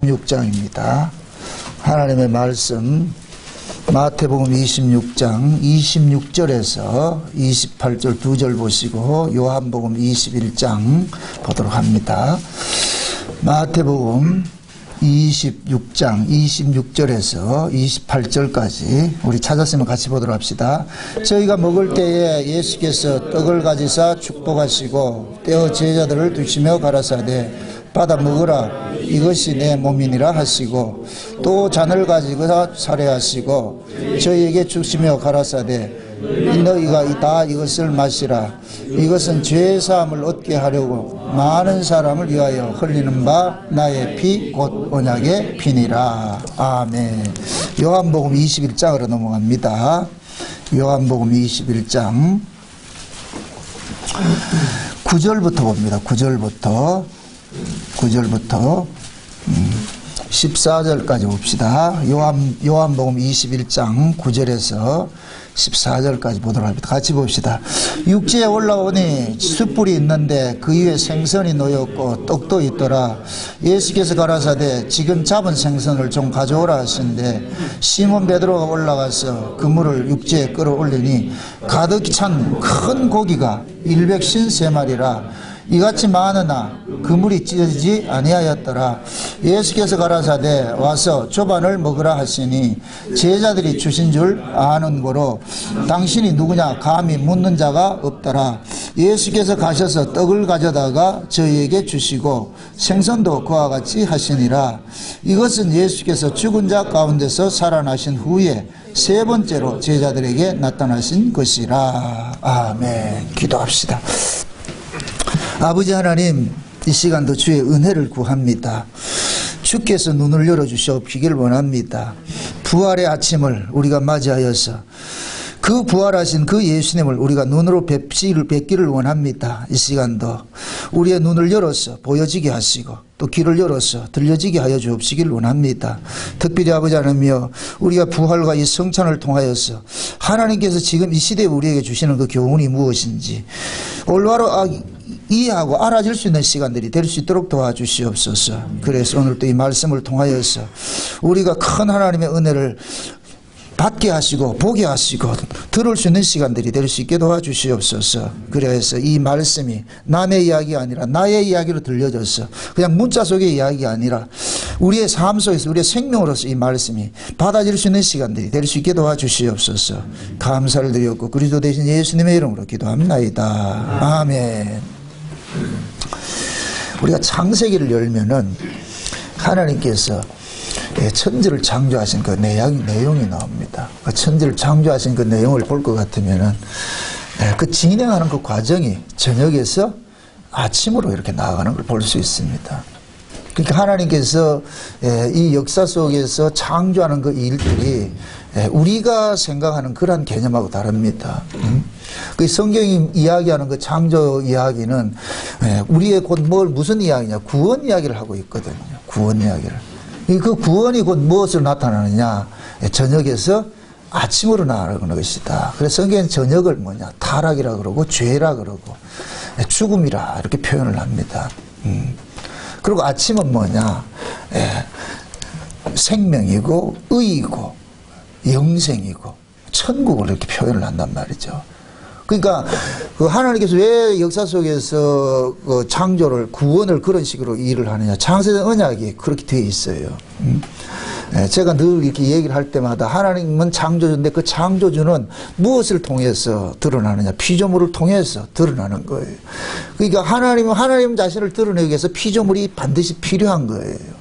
26장입니다. 하나님의 말씀 마태복음 26장 26절에서 28절 2절 보시고 요한복음 21장 보도록 합니다. 마태복음 26장 26절에서 28절까지 우리 찾았으면 같이 보도록 합시다. 저희가 먹을 때에 예수께서 떡을 가지사 축복하시고 떼어 제자들을 두시며 가라사대 받아 먹으라 이것이 내 몸이니라 하시고 또 잔을 가지고 살해하시고 저희에게 주시며 가라사대 너희가 다 이것을 마시라 이것은 죄사함을 얻게 하려고 많은 사람을 위하여 흘리는 바 나의 피 곧 언약의 피니라. 아멘. 요한복음 21장으로 넘어갑니다. 요한복음 21장 9절부터 봅니다. 9절부터 14절까지 봅시다. 요한복음 21장 9절에서 14절까지 보도록 합니다. 같이 봅시다. 육지에 올라오니 숯불이 있는데 그 위에 생선이 놓였고 떡도 있더라. 예수께서 가라사대 지금 잡은 생선을 좀 가져오라 하시는데 시몬 베드로가 올라가서 그물을 육지에 끌어올리니 가득 찬 큰 고기가 153마리라 이같이 많으나 그물이 찢어지지 아니하였더라. 예수께서 가라사대 와서 조반을 먹으라 하시니 제자들이 주신 줄 아는 고로 당신이 누구냐 감히 묻는 자가 없더라. 예수께서 가셔서 떡을 가져다가 저희에게 주시고 생선도 그와 같이 하시니라. 이것은 예수께서 죽은 자 가운데서 살아나신 후에 세 번째로 제자들에게 나타나신 것이라. 아멘. 기도합시다. 아버지 하나님, 이 시간도 주의 은혜를 구합니다. 주께서 눈을 열어주시옵기를 원합니다. 부활의 아침을 우리가 맞이하여서 그 부활하신 그 예수님을 우리가 눈으로 뵙기를 원합니다. 이 시간도 우리의 눈을 열어서 보여지게 하시고 또 귀를 열어서 들려지게 하여 주옵시길 원합니다. 특별히 아버지 하나님이여 우리가 부활과 이 성찬을 통하여서 하나님께서 지금 이 시대에 우리에게 주시는 그 교훈이 무엇인지 올바로 이해하고 알아질 수 있는 시간들이 될 수 있도록 도와주시옵소서. 그래서 오늘 또 이 말씀을 통하여서 우리가 큰 하나님의 은혜를 받게 하시고 보게 하시고 들을 수 있는 시간들이 될 수 있게 도와주시옵소서. 그래서 이 말씀이 남의 이야기가 아니라 나의 이야기로 들려져서 그냥 문자 속의 이야기가 아니라 우리의 삶 속에서 우리의 생명으로서 이 말씀이 받아질 수 있는 시간들이 될 수 있게 도와주시옵소서. 감사를 드렸고 그리스도 대신 예수님의 이름으로 기도합나이다. 아멘. 우리가 창세기를 열면은 하나님께서 천지를 창조하신 그 내용이 나옵니다. 그 천지를 창조하신 그 내용을 볼 것 같으면은 그 진행하는 그 과정이 저녁에서 아침으로 이렇게 나아가는 걸 볼 수 있습니다. 그러니까 하나님께서 이 역사 속에서 창조하는 그 일들이 우리가 생각하는 그런 개념하고 다릅니다. 그 성경이 이야기하는 그 창조 이야기는 우리의 곧 무슨 이야기냐? 구원 이야기를 하고 있거든요. 구원 이야기를. 그 구원이 곧 무엇으로 나타나느냐? 저녁에서 아침으로 나아가는 것이다. 그래서 성경은 저녁을 뭐냐? 타락이라 그러고 죄라 그러고 죽음이라 이렇게 표현을 합니다. 그리고 아침은 뭐냐? 생명이고 의이고 영생이고 천국을 이렇게 표현을 한단 말이죠. 그러니까 그 하나님께서 왜 역사 속에서 그 창조를 구원을 그런 식으로 일을 하느냐? 창세전 언약이 그렇게 되어 있어요. 제가 늘 이렇게 얘기를 할 때마다 하나님은 창조주인데 그 창조주는 무엇을 통해서 드러나느냐? 피조물을 통해서 드러나는 거예요. 그러니까 하나님은 하나님 자신을 드러내기 위해서 피조물이 반드시 필요한 거예요.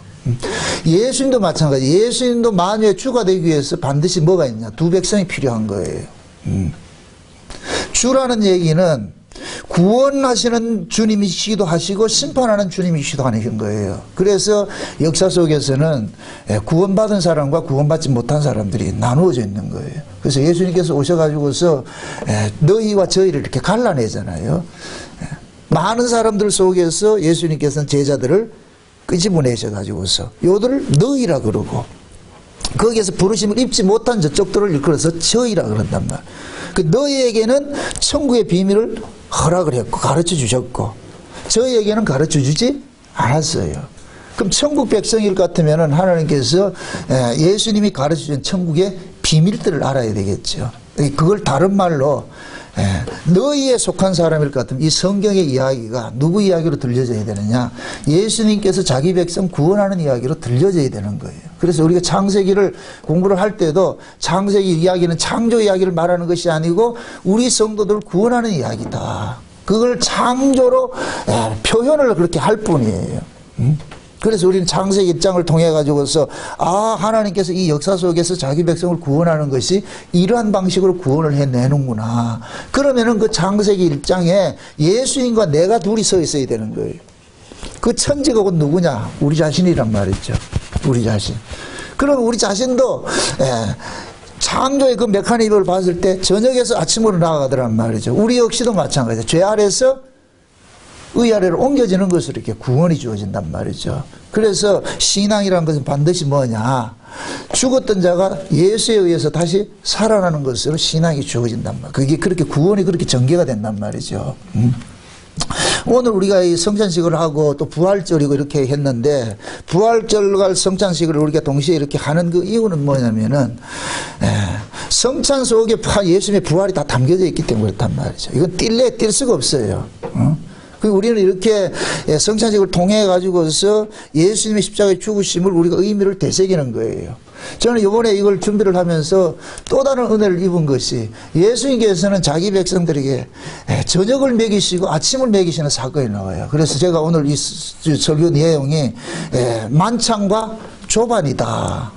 예수님도 마찬가지. 예수님도 만유의 주가 되기 위해서 반드시 뭐가 있냐? 두 백성이 필요한 거예요. 주라는 얘기는 구원하시는 주님이시기도 하시고 심판하는 주님이시기도 하는 거예요. 그래서 역사 속에서는 구원받은 사람과 구원받지 못한 사람들이 나누어져 있는 거예요. 그래서 예수님께서 오셔가지고서 너희와 저희를 이렇게 갈라내잖아요. 많은 사람들 속에서 예수님께서는 제자들을 끄집어내셔가지고서 요들을 너희라 그러고 거기에서 부르심을 입지 못한 저쪽들을 일컬어서 저희라 그런단 말. 그 너희에게는 천국의 비밀을 허락을 했고 가르쳐 주셨고 저희에게는 가르쳐 주지 않았어요. 그럼 천국 백성일 것 같으면 하나님께서 예수님이 가르쳐준 천국의 비밀들을 알아야 되겠죠. 그걸 다른 말로 너희에 속한 사람일 것 같으면 이 성경의 이야기가 누구 이야기로 들려져야 되느냐, 예수님께서 자기 백성 구원하는 이야기로 들려져야 되는 거예요. 그래서 우리가 창세기를 공부를 할 때도 창세기 이야기는 창조 이야기를 말하는 것이 아니고 우리 성도들을 구원하는 이야기다, 그걸 창조로 표현을 그렇게 할 뿐이에요. 그래서 우리는 창세기 1장을 통해 가지고서 하나님께서 이 역사 속에서 자기 백성을 구원하는 것이 이러한 방식으로 구원을 해내는구나. 그러면은 그 창세기 1장에 예수님과 내가 둘이 서 있어야 되는 거예요. 그 천지가 곧 누구냐? 우리 자신이란 말이죠. 우리 자신. 그럼 우리 자신도 창조의 그 메커니즘을 봤을 때 저녁에서 아침으로 나아가더란 말이죠. 우리 역시도 마찬가지예요. 죄 아래서 의 아래로 옮겨지는 것으로 이렇게 구원이 주어진단 말이죠. 그래서 신앙이라는 것은 반드시 뭐냐, 죽었던 자가 예수에 의해서 다시 살아나는 것으로 신앙이 주어진단 말이에요. 그게 그렇게 구원이 그렇게 전개가 된단 말이죠. 오늘 우리가 이 성찬식을 하고 또 부활절이고 이렇게 했는데, 부활절과 성찬식을 우리가 동시에 이렇게 하는 그 이유는 뭐냐면은 성찬 속에 예수님의 부활이 다 담겨져 있기 때문에 그렇단 말이죠. 이건 뛸 수가 없어요. 우리는 이렇게 성찬식을 통해 가지고서 예수님의 십자가의 죽으심을 우리가 의미를 되새기는 거예요. 저는 이번에 이걸 준비를 하면서 또 다른 은혜를 입은 것이, 예수님께서는 자기 백성들에게 저녁을 먹이시고 아침을 먹이시는 사건이 나와요. 그래서 제가 오늘 이 설교 내용이 만찬과 조반이다.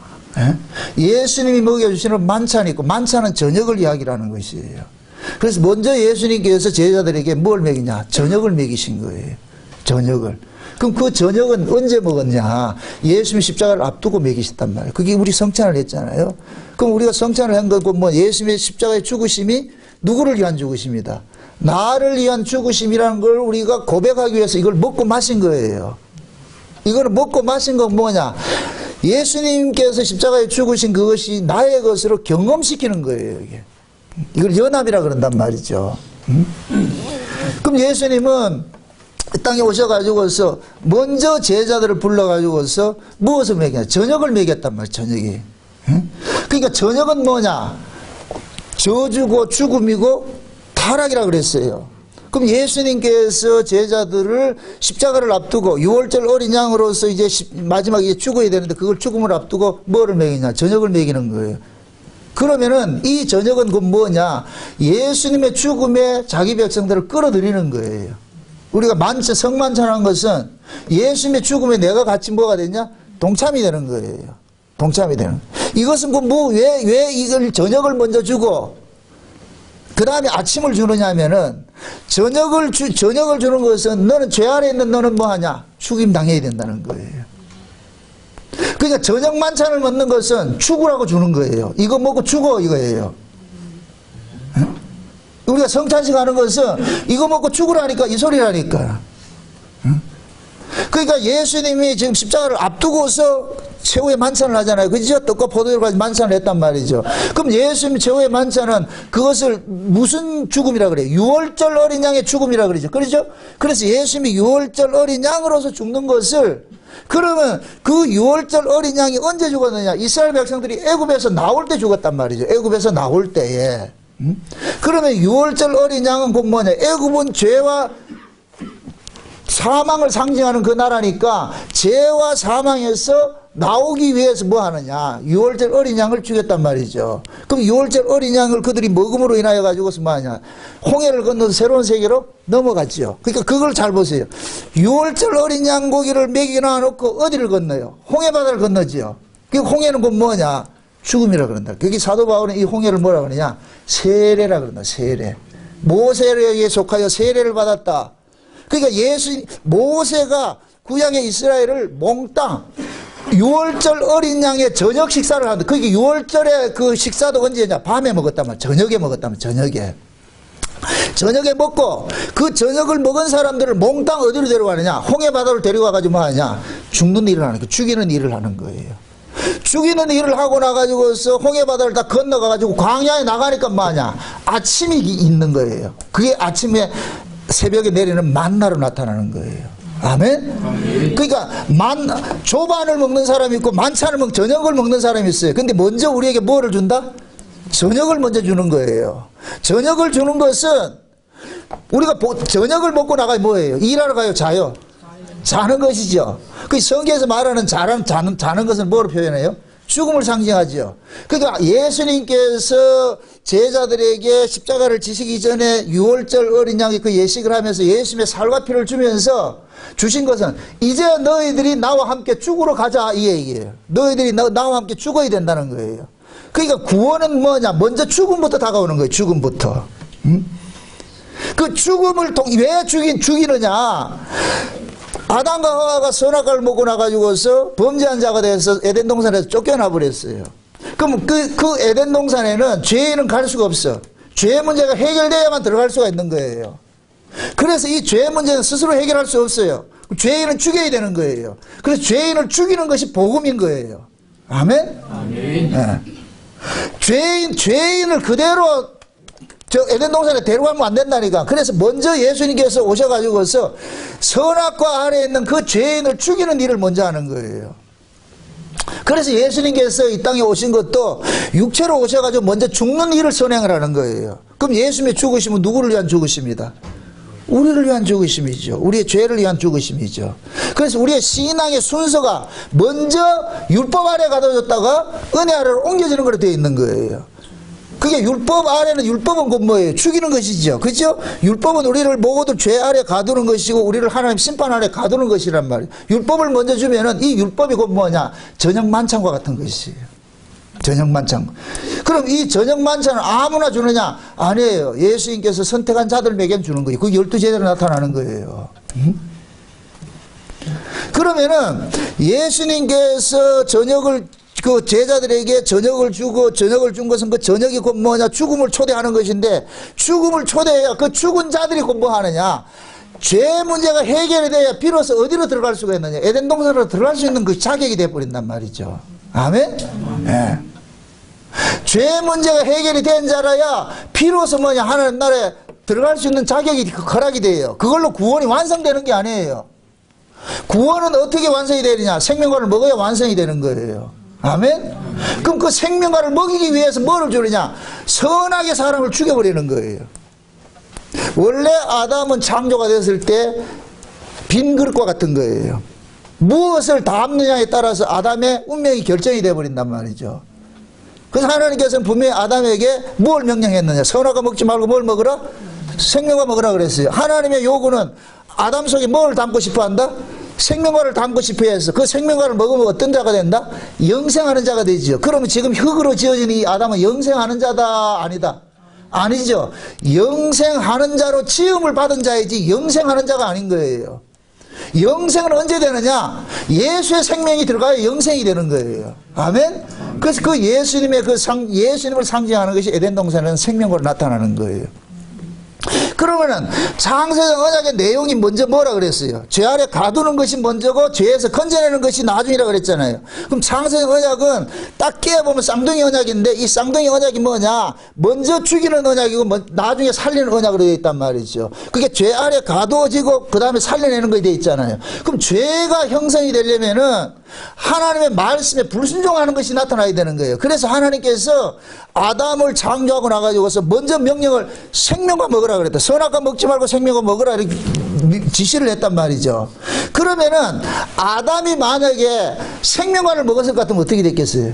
예수님이 먹여주시는 만찬이 있고, 만찬은 저녁을 이야기하는 것이에요. 그래서 먼저 예수님께서 제자들에게 뭘 먹이냐? 저녁을 먹이신 거예요. 저녁을. 그럼 그 저녁은 언제 먹었냐? 예수님 십자가를 앞두고 먹이셨단 말이에요. 그게 우리 성찬을 했잖아요. 그럼 우리가 성찬을 한 거고, 예수님의 십자가의 죽으심이 누구를 위한 죽으심이다, 나를 위한 죽으심이라는 걸 우리가 고백하기 위해서 이걸 먹고 마신 거예요. 이거는 먹고 마신 건 뭐냐? 예수님께서 십자가에 죽으신 그것이 나의 것으로 경험시키는 거예요. 이걸 연합이라 그런단 말이죠. 그럼 예수님은 땅에 오셔가지고서 먼저 제자들을 불러가지고서 무엇을 먹였냐? 저녁을 먹였단 말이에요. 저녁이. 그러니까 저녁은 뭐냐? 저주고 죽음이고 타락이라 그랬어요. 그럼 예수님께서 제자들을 십자가를 앞두고 6월절 어린 양으로서 이제 마지막에 죽어야 되는데, 그걸 죽음을 앞두고 뭐를 먹이냐? 저녁을 먹이는 거예요. 그러면은 이 저녁은 그 뭐냐? 예수님의 죽음에 자기 백성들을 끌어들이는 거예요. 우리가 성만찬한 것은 예수님의 죽음에 내가 같이 뭐가 되냐? 동참이 되는 거예요. 동참이 되는. 이것은 왜 이걸 저녁을 먼저 주고 그 다음에 아침을 주느냐면은, 저녁을 주는 것은 너는 죄 아래 있는 너는 뭐 하냐? 죽임 당해야 된다는 거예요. 그러니까 저녁 만찬을 먹는 것은 죽으라고 주는 거예요. 이거 먹고 죽어 이거예요. 우리가 성찬식 하는 것은 이거 먹고 죽으라니까, 이 소리라니까. 그러니까 예수님이 지금 십자가를 앞두고서 최후의 만찬을 하잖아요. 그죠? 떡과 포도주를 가지고 만찬을 했단 말이죠. 그럼 예수님 최후의 만찬은 그것을 무슨 죽음이라 그래요? 6월절 어린 양의 죽음이라 그러죠. 그렇죠? 그래서 예수님이 6월절 어린 양으로서 죽는 것을, 그러면 그 6월절 어린 양이 언제 죽었느냐? 이스라엘 백성들이 애굽에서 나올 때 죽었단 말이죠. 애굽에서 나올 때에. 그러면 6월절 어린 양은 곧 뭐냐? 애굽은 죄와 사망을 상징하는 그 나라니까 죄와 사망에서 나오기 위해서 뭐 하느냐? 6월절 어린 양을 죽였단 말이죠. 그럼 6월절 어린 양을 그들이 먹음으로 인하여 가지고서 뭐 하냐? 홍해를 건너서 새로운 세계로 넘어갔죠. 그러니까 그걸 잘 보세요. 6월절 어린 양 고기를 먹이나 놓고 어디를 건너요? 홍해바다를 건너지요. 그 홍해는 곧 뭐냐? 죽음이라 그런다. 거기 사도 바울은 이 홍해를 뭐라 그러냐? 세례라 그런다. 세례. 모세에 속하여 세례를 받았다. 그러니까 모세가 구약의 이스라엘을 몽땅 6월절 어린 양의 저녁 식사를 하는데, 그게 6월절에 그 식사도 언제냐? 밤에 먹었다면, 저녁에 먹었다면, 저녁에 먹고, 그 저녁을 먹은 사람들을 몽땅 어디로 데려가느냐? 홍해바다로 데려가가지고 뭐 하냐? 죽는 일을 하는 거예요. 죽이는 일을 하는 거예요. 죽이는 일을 하고 나가지고서 홍해바다를 다 건너가가지고 광야에 나가니까 뭐 하냐? 아침이 있는 거예요. 그게 아침에 새벽에 내리는 만나로 나타나는 거예요. 아멘? 그러니까 조반을 먹는 사람이 있고 만찬을 저녁을 먹는 사람이 있어요. 근데 먼저 우리에게 뭐를 준다? 저녁을 먼저 주는 거예요. 저녁을 주는 것은 우리가 저녁을 먹고 나가야 뭐예요? 일하러 가요? 자요? 자는 것이죠. 그 성경에서 말하는 자는 것은 뭐로 표현해요? 죽음을 상징하죠. 그러니까 예수님께서 제자들에게 십자가를 지시기 전에 6월절 어린 양의 그 예식을 하면서 예수님의 살과 피를 주면서 주신 것은 이제 너희들이 나와 함께 죽으러 가자 이 얘기예요. 너희들이 나와 함께 죽어야 된다는 거예요. 그러니까 구원은 뭐냐? 먼저 죽음부터 다가오는 거예요. 죽음부터. 그 죽음을 왜 죽이느냐? 아담과 하와가 선악과를 먹고 나가지고서 범죄한 자가 돼서 에덴 동산에서 쫓겨나 버렸어요. 그럼 그 에덴 동산에는 죄인은 갈 수가 없어. 죄 문제가 해결돼야만 들어갈 수가 있는 거예요. 그래서 이 죄 문제는 스스로 해결할 수 없어요. 죄인은 죽여야 되는 거예요. 그래서 죄인을 죽이는 것이 복음인 거예요. 아멘? 아멘. 네. 죄인을 그대로 에덴 동산에 데려가면 안 된다니까. 그래서 먼저 예수님께서 오셔가지고서 선악과 아래에 있는 그 죄인을 죽이는 일을 먼저 하는 거예요. 그래서 예수님께서 이 땅에 오신 것도 육체로 오셔가지고 먼저 죽는 일을 선행을 하는 거예요. 그럼 예수님의 죽으심은 누구를 위한 죽으심이다? 우리를 위한 죽으심이죠. 우리의 죄를 위한 죽으심이죠. 그래서 우리의 신앙의 순서가 먼저 율법 아래 가둬졌다가 은혜 아래로 옮겨지는 걸로 되어 있는 거예요. 그게 율법 아래는 율법은 그 뭐예요? 죽이는 것이죠. 그죠? 율법은 우리를 모두 죄 아래 가두는 것이고 우리를 하나님 심판 아래 가두는 것이란 말이에요. 율법을 먼저 주면은 이 율법이 곧 뭐냐? 저녁 만찬과 같은 것이에요. 저녁 만찬. 그럼 이 저녁 만찬을 아무나 주느냐? 아니에요. 예수님께서 선택한 자들에게 주는 거예요. 그 12제자로 나타나는 거예요. 그러면은 예수님께서 그 제자들에게 저녁을 주고 저녁을 준 것은 그 저녁이 곧 뭐냐? 죽음을 초대하는 것인데 죽음을 초대해야 그 죽은 자들이 곧 뭐 하느냐? 죄 문제가 해결이 돼야 비로소 어디로 들어갈 수가 있느냐? 에덴 동산으로 들어갈 수 있는 그 자격이 되어버린단 말이죠. 아멘? 네. 죄 문제가 해결이 된 자라야 비로소 뭐냐? 하나님 나라에 들어갈 수 있는 자격이 허락이 돼요. 그걸로 구원이 완성되는 게 아니에요. 구원은 어떻게 완성이 되느냐? 생명과를 먹어야 완성이 되는 거예요. 아멘? 그럼 그 생명과를 먹이기 위해서 뭐를 주느냐? 선하게 사람을 죽여버리는 거예요. 원래 아담은 창조가 됐을 때 빈 그릇과 같은 거예요. 무엇을 담느냐에 따라서 아담의 운명이 결정이 되어버린단 말이죠. 그래서 하나님께서는 분명히 아담에게 뭘 명령했느냐? 선악과 먹지 말고 뭘 먹으라? 생명과 먹으라 그랬어요. 하나님의 요구는 아담 속에 뭘 담고 싶어 한다? 생명과를 담고 싶어 해서 그 생명과를 먹으면 어떤 자가 된다? 영생하는 자가 되죠. 그러면 지금 흙으로 지어진 이 아담은 영생하는 자다? 아니다? 아니죠. 영생하는 자로 지음을 받은 자이지 영생하는 자가 아닌 거예요. 영생은 언제 되느냐? 예수의 생명이 들어가야 영생이 되는 거예요. 아멘? 그래서 그 예수님의 예수님을 상징하는 것이 에덴 동산에는 생명으로 나타나는 거예요. 그러면은 창세전 언약의 내용이 먼저 뭐라 그랬어요? 죄 아래 가두는 것이 먼저고 죄에서 건져내는 것이 나중이라 그랬잖아요. 그럼 창세전 언약은 딱 깨보면 쌍둥이 언약인데 이 쌍둥이 언약이 뭐냐? 먼저 죽이는 언약이고 나중에 살리는 언약으로 되어 있단 말이죠. 그게 죄 아래 가두어지고 그 다음에 살려내는 것이 되어 있잖아요. 그럼 죄가 형성이 되려면은 하나님의 말씀에 불순종하는 것이 나타나야 되는 거예요. 그래서 하나님께서 아담을 창조하고 나가지고서 먼저 명령을 생명과 먹으라 그랬다. 선악과 먹지 말고 생명과 먹으라 이렇게 지시를 했단 말이죠. 그러면은 아담이 만약에 생명과를 먹었을 것 같으면 어떻게 됐겠어요?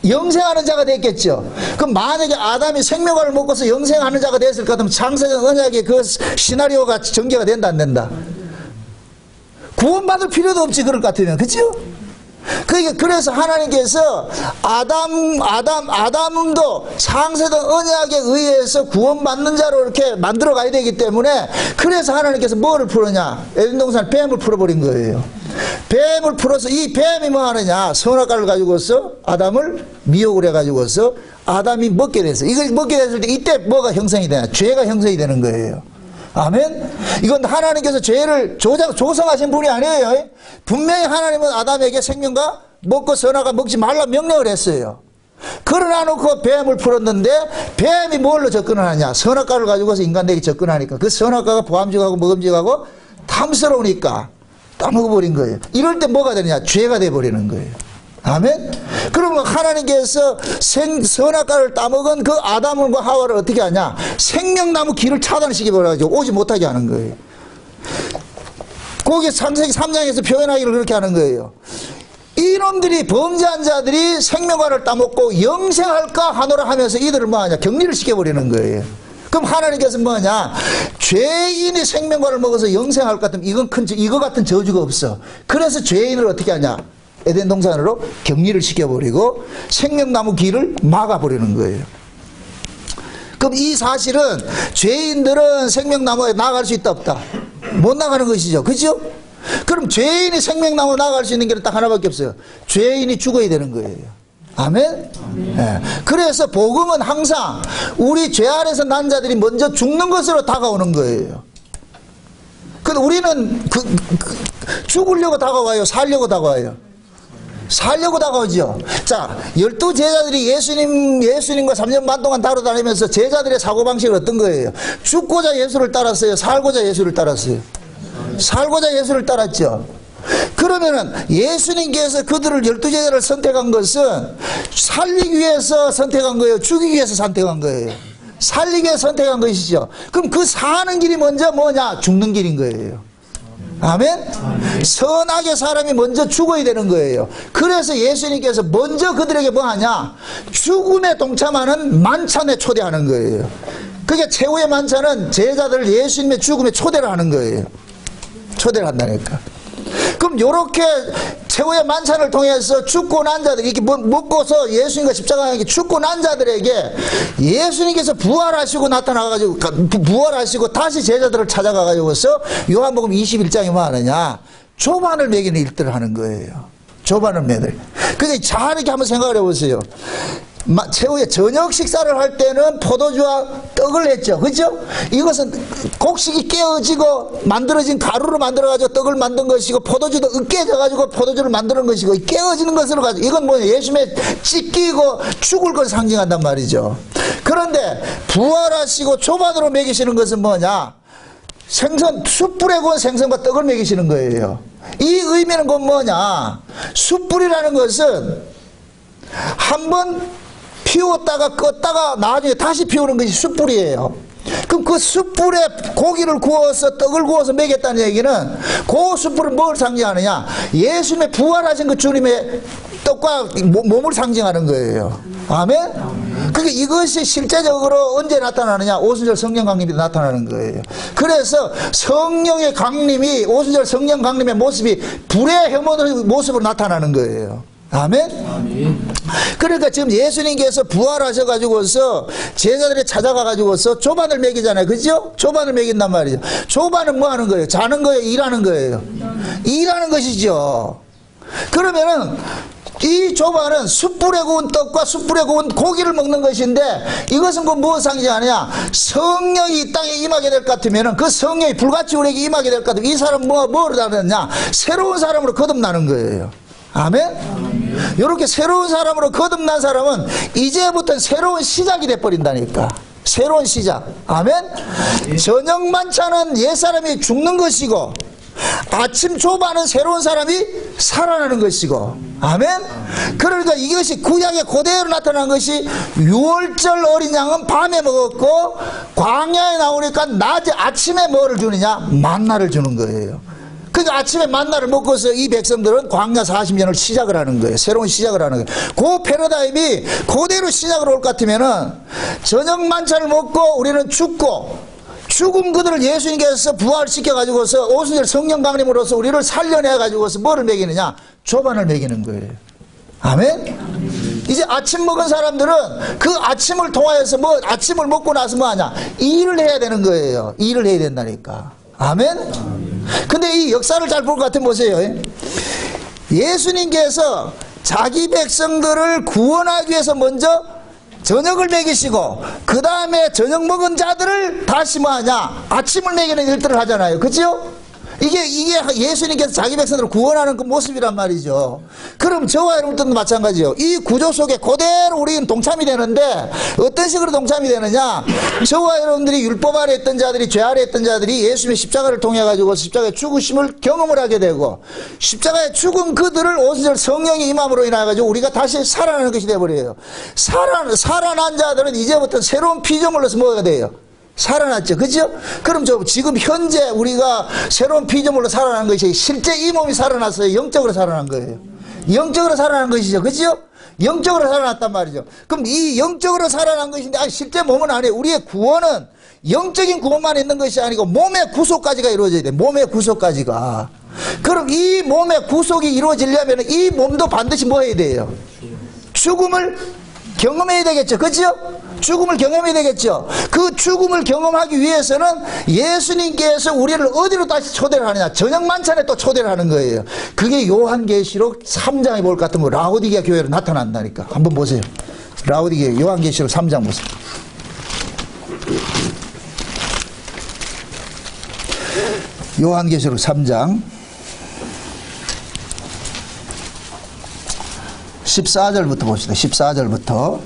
영생하는 자가 됐겠죠. 그럼 만약에 아담이 생명과를 먹고서 영생하는 자가 됐을 것 같으면 창세전 언약의 그 시나리오가 전개가 된다 안 된다? 구원받을 필요도 없지 그럴 것 같으면. 그렇죠? 그래서 하나님께서 아담도 창세전 언약에 의해서 구원받는 자로 이렇게 만들어 가야 되기 때문에 그래서 하나님께서 뭐를 풀었냐? 에덴 동산 뱀을 풀어버린 거예요. 뱀을 풀어서 이 뱀이 뭐 하느냐? 선악과를 가지고서 아담을 미혹을 해가지고서 아담이 먹게 됐어요. 이걸 먹게 됐을 때 이때 뭐가 형성이 되냐? 죄가 형성이 되는 거예요. 아멘? 이건 하나님께서 죄를 조성하신 분이 아니에요. 분명히 하나님은 아담에게 생명과 먹고 선악과 먹지 말라 명령을 했어요. 그러나 놓고 뱀을 풀었는데 뱀이 뭘로 접근을 하냐? 선악과를 가지고서 인간에게 접근하니까 그 선악과가 보암직하고 먹음직하고 탐스러우니까 따먹어버린 거예요. 이럴 때 뭐가 되느냐? 죄가 돼버리는 거예요. 아멘? 그러면 하나님께서 선악과를 따먹은 그 아담과 하와를 어떻게 하냐? 생명나무 길을 차단시켜버려가지고 오지 못하게 하는 거예요. 거기 창세기 3장에서 표현하기를 그렇게 하는 거예요. 이놈들이, 범죄한 자들이 생명과를 따먹고 영생할까 하노라 하면서 이들을 뭐하냐? 격리를 시켜버리는 거예요. 그럼 하나님께서 뭐냐? 죄인이 생명과를 먹어서 영생할 것 같으면 이거 같은 저주가 없어. 그래서 죄인을 어떻게 하냐? 에덴 동산으로 격리를 시켜버리고 생명나무 길을 막아버리는 거예요. 그럼 이 사실은 죄인들은 생명나무에 나갈 수 있다 없다? 못 나가는 것이죠. 그죠? 그럼 죄인이 생명나무에 나갈 수 있는 길은 딱 하나밖에 없어요. 죄인이 죽어야 되는 거예요. 아멘? 네. 그래서 복음은 항상 우리 죄 아래서 난 자들이 먼저 죽는 것으로 다가오는 거예요. 근데 우리는 죽으려고 다가와요? 살려고 다가와요? 살려고 다가오죠. 자, 12제자들이 예수님과 3년 반 동안 다루다니면서 제자들의 사고방식은 어떤 거예요? 죽고자 예수를 따랐어요? 살고자 예수를 따랐어요? 살고자 예수를 따랐죠. 그러면은 예수님께서 그들을 12제자를 선택한 것은 살리기 위해서 선택한 거예요? 죽이기 위해서 선택한 거예요? 살리기 위해서 선택한 것이죠. 그럼 그 사는 길이 먼저 뭐냐? 죽는 길인 거예요. 아멘? 선악의 사람이 먼저 죽어야 되는 거예요. 그래서 예수님께서 먼저 그들에게 뭐 하냐? 죽음에 동참하는 만찬에 초대하는 거예요. 그게 최후의 만찬은 제자들을 예수님의 죽음에 초대를 하는 거예요. 초대를 한다니까. 그럼 요렇게 최후의 만찬을 통해서 죽고 난 자들, 이렇게 먹고서 예수님과 십자가에 죽고 난 자들에게 예수님께서 부활하시고 나타나가지고, 부활하시고 다시 제자들을 찾아가가지고서 요한복음 21장에 뭐 하느냐? 조반을 먹이는 일들을 하는 거예요. 조반을 먹이는. 그래서 잘 이렇게 한번 생각을 해보세요. 최후의 저녁 식사를 할 때는 포도주와 떡을 했죠. 그죠? 이것은 곡식이 깨어지고 만들어진 가루로 만들어가지고 떡을 만든 것이고, 포도주도 으깨져가지고 포도주를 만드는 것이고, 깨어지는 것으로 가지고, 이건 뭐냐? 예수님의 찢기고 죽을 것을 상징한단 말이죠. 그런데 부활하시고 조반으로 먹이시는 것은 뭐냐? 생선, 숯불에 구운 생선과 떡을 먹이시는 거예요. 이 의미는 곧 뭐냐? 숯불이라는 것은 한번 피웠다가 껐다가 나중에 다시 피우는 것이 숯불이에요. 그럼 그 숯불에 고기를 구워서 떡을 구워서 먹였다는 얘기는 그 숯불은 뭘 상징하느냐? 예수님의 부활하신 그 주님의 떡과 몸을 상징하는 거예요. 아멘? 그게 이것이 실제적으로 언제 나타나느냐? 오순절 성령 강림이 나타나는 거예요. 그래서 성령의 강림이, 오순절 성령 강림의 모습이 불의 혐오의 모습으로 나타나는 거예요. 아멘? 그러니까 지금 예수님께서 부활하셔가지고서 제자들이 찾아가가지고서 조반을 먹이잖아요. 그죠? 조반을 먹인단 말이죠. 조반은 뭐 하는 거예요? 자는 거예요? 일하는 거예요? 일하는 것이죠. 그러면은 이 조반은 숯불에 구운 떡과 숯불에 구운 고기를 먹는 것인데, 이것은 그 무엇 상징하느냐? 성령이 이 땅에 임하게 될 것 같으면은, 그 성령이 불같이 우리에게 임하게 될 것 같으면 이 사람 뭐로 다르냐? 새로운 사람으로 거듭나는 거예요. 아멘? 이렇게 새로운 사람으로 거듭난 사람은 이제부터 새로운 시작이 돼버린다니까. 새로운 시작. 아멘? 저녁 만찬은 옛사람이 죽는 것이고, 아침 조반은 새로운 사람이 살아나는 것이고. 아멘? 그러니까 이것이 구약의 그대로 나타난 것이, 6월절 어린 양은 밤에 먹었고 광야에 나오니까 낮에 아침에 뭐를 주느냐? 만나를 주는 거예요. 그러니까 아침에 만나를 먹고서 이 백성들은 광야 40년을 시작을 하는 거예요. 새로운 시작을 하는 거예요. 그 패러다임이 그대로 시작을 올 것 같으면은, 저녁 만찬을 먹고 우리는 죽고, 죽은 그들을 예수님께서 부활시켜가지고서 오순절 성령 강림으로서 우리를 살려내가지고서 뭐를 먹이느냐? 조반을 먹이는 거예요. 아멘? 이제 아침 먹은 사람들은 그 아침을 통하여서 아침을 먹고 나서 뭐 하냐? 일을 해야 되는 거예요. 일을 해야 된다니까. 아멘? 근데 이 역사를 잘 볼 것 같으면 보세요. 예수님께서 자기 백성들을 구원하기 위해서 먼저 저녁을 먹이시고, 그 다음에 저녁 먹은 자들을 다시 뭐 하냐? 아침을 먹이는 일들을 하잖아요. 그죠? 이게 예수님께서 자기 백성들을 구원하는 그 모습이란 말이죠. 그럼 저와 여러분들도 마찬가지요. 이 구조 속에 그대로 우리는 동참이 되는데 어떤 식으로 동참이 되느냐? 저와 여러분들이 율법 아래 있던 자들이, 죄 아래 있던 자들이 예수님의 십자가를 통해 가지고 십자가의 죽으심을 경험을 하게 되고, 십자가에 죽은 그들을 오순절 성령이 임함으로 인하여 가지고 우리가 다시 살아나는 것이 되어버려요. 살아난 자들은 이제부터 새로운 피조물로서 뭐가 돼요? 살아났죠. 그죠? 그럼 지금 현재 우리가 새로운 피조물로 살아난 것이 실제 이 몸이 살아났어요? 영적으로 살아난 거예요? 영적으로 살아난 것이죠. 그죠? 영적으로 살아났단 말이죠. 그럼 이 영적으로 살아난 것인데, 실제 몸은 아니에요. 우리의 구원은 영적인 구원만 있는 것이 아니고 몸의 구속까지가 이루어져야 돼. 몸의 구속까지가. 그럼 이 몸의 구속이 이루어지려면 이 몸도 반드시 뭐 해야 돼요? 죽음을 경험해야 되겠죠. 그죠? 죽음을 경험해야 되겠죠. 그 죽음을 경험하기 위해서는 예수님께서 우리를 어디로 다시 초대를 하느냐? 저녁 만찬에 또 초대를 하는 거예요. 그게 요한계시록 3장에 볼 것 같으면 라오디게아 교회로 나타난다니까. 한번 보세요. 라오디게아 요한계시록 3장 보세요. 요한계시록 3장 14절부터 봅시다. 14절부터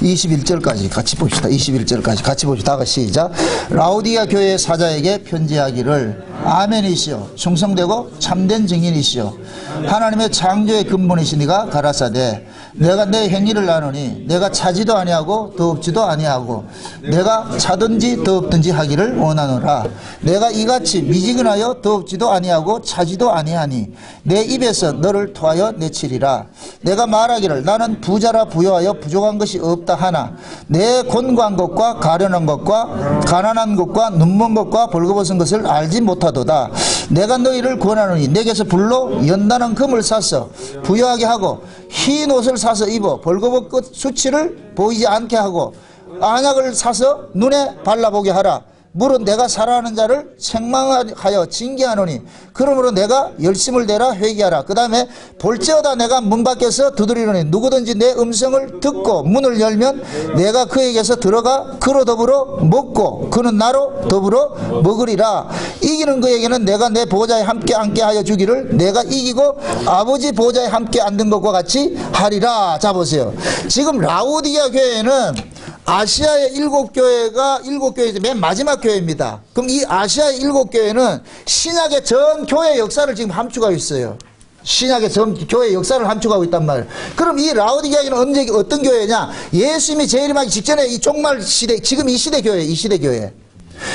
21절까지 같이 봅시다. 21절까지 같이 봅시다. 다 시작. 라오디게아 교회의 사자에게 편지하기를 아멘이시오, 충성되고 참된 증인이시오, 하나님의 창조의 근본이시니가 가라사대 내가 내 행위를 아노니 내가 차지도 아니하고 더 없지도 아니하고 내가 차든지 더 없든지 하기를 원하노라. 내가 이같이 미지근하여 더 없지도 아니하고 차지도 아니하니 내 입에서 너를 토하여 내치리라. 내가 말하기를 나는 부자라 부여하여 부족한 것이 없다 하나 내 곤고한 것과 가련한 것과 가난한 것과 눈먼 것과 벌거벗은 것을 알지 못하도다. 내가 너희를 권하노니 내게서 불로 연단한 금을 사서 부여하게 하고 흰 옷을 사서 입어 벌거벗고 수치를 보이지 않게 하고 안약을 사서 눈에 발라보게 하라. 물은 내가 사랑하는 자를 책망하여 징계하노니 그러므로 내가 열심을 내라 회개하라. 그 다음에 볼지어다 내가 문 밖에서 두드리노니 누구든지 내 음성을 듣고 문을 열면 내가 그에게서 들어가 그로 더불어 먹고 그는 나로 더불어 먹으리라. 이기는 그에게는 내가 내 보좌에 함께 앉게 하여 주기를 내가 이기고 아버지 보좌에 함께 앉는 것과 같이 하리라. 자 보세요. 지금 라오디게아 교회는 아시아의 7교회에서 맨 마지막 교회입니다. 그럼 이 아시아의 7교회는 신약의 전 교회 역사를 지금 함축하고 있어요. 신약의 전 교회 역사를 함축하고 있단 말이에요. 그럼 이 라오디게아는 언제 어떤 교회냐? 예수님이 재림하기 직전에 이 종말 시대, 지금 이 시대 교회, 이 시대 교회.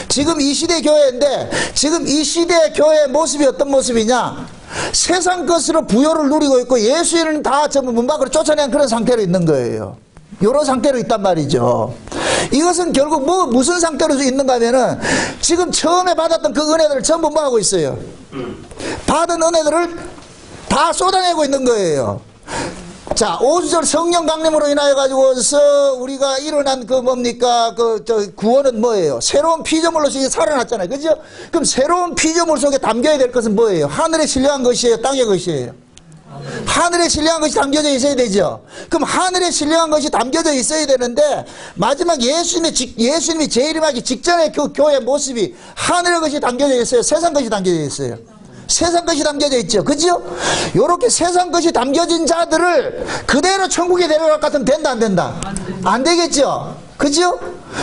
지금 이 시대 교회인데 지금 이 시대 교회의 모습이 어떤 모습이냐? 세상 것으로 부요를 누리고 있고 예수님은 다 전부 문 밖으로 쫓아낸 그런 상태로 있는 거예요. 이런 상태로 있단 말이죠. 이것은 결국 무슨 상태로 있는가 하면은 지금 처음에 받았던 그 은혜들을 전부 뭐 하고 있어요? 받은 은혜들을 다 쏟아내고 있는 거예요. 자, 오순절 성령 강림으로 인하여 가지고서 우리가 일어난 그 뭡니까? 구원은 뭐예요? 새로운 피조물로서 살아났잖아요. 그죠? 그럼 새로운 피조물 속에 담겨야 될 것은 뭐예요? 하늘에 신령한 것이에요? 땅의 것이에요? 하늘에 신령한 것이 담겨져 있어야 되죠. 그럼 하늘에 신령한 것이 담겨져 있어야 되는데 마지막 예수님이 재림하기 직전에 그 교회의 모습이 하늘의 것이 담겨져 있어요? 세상 것이 담겨져 있어요? 세상 것이 담겨져 있죠. 그죠? 요렇게 세상 것이 담겨진 자들을 그대로 천국에 데려갈 것 같으면 된다 안 된다? 안 되겠죠. 그죠?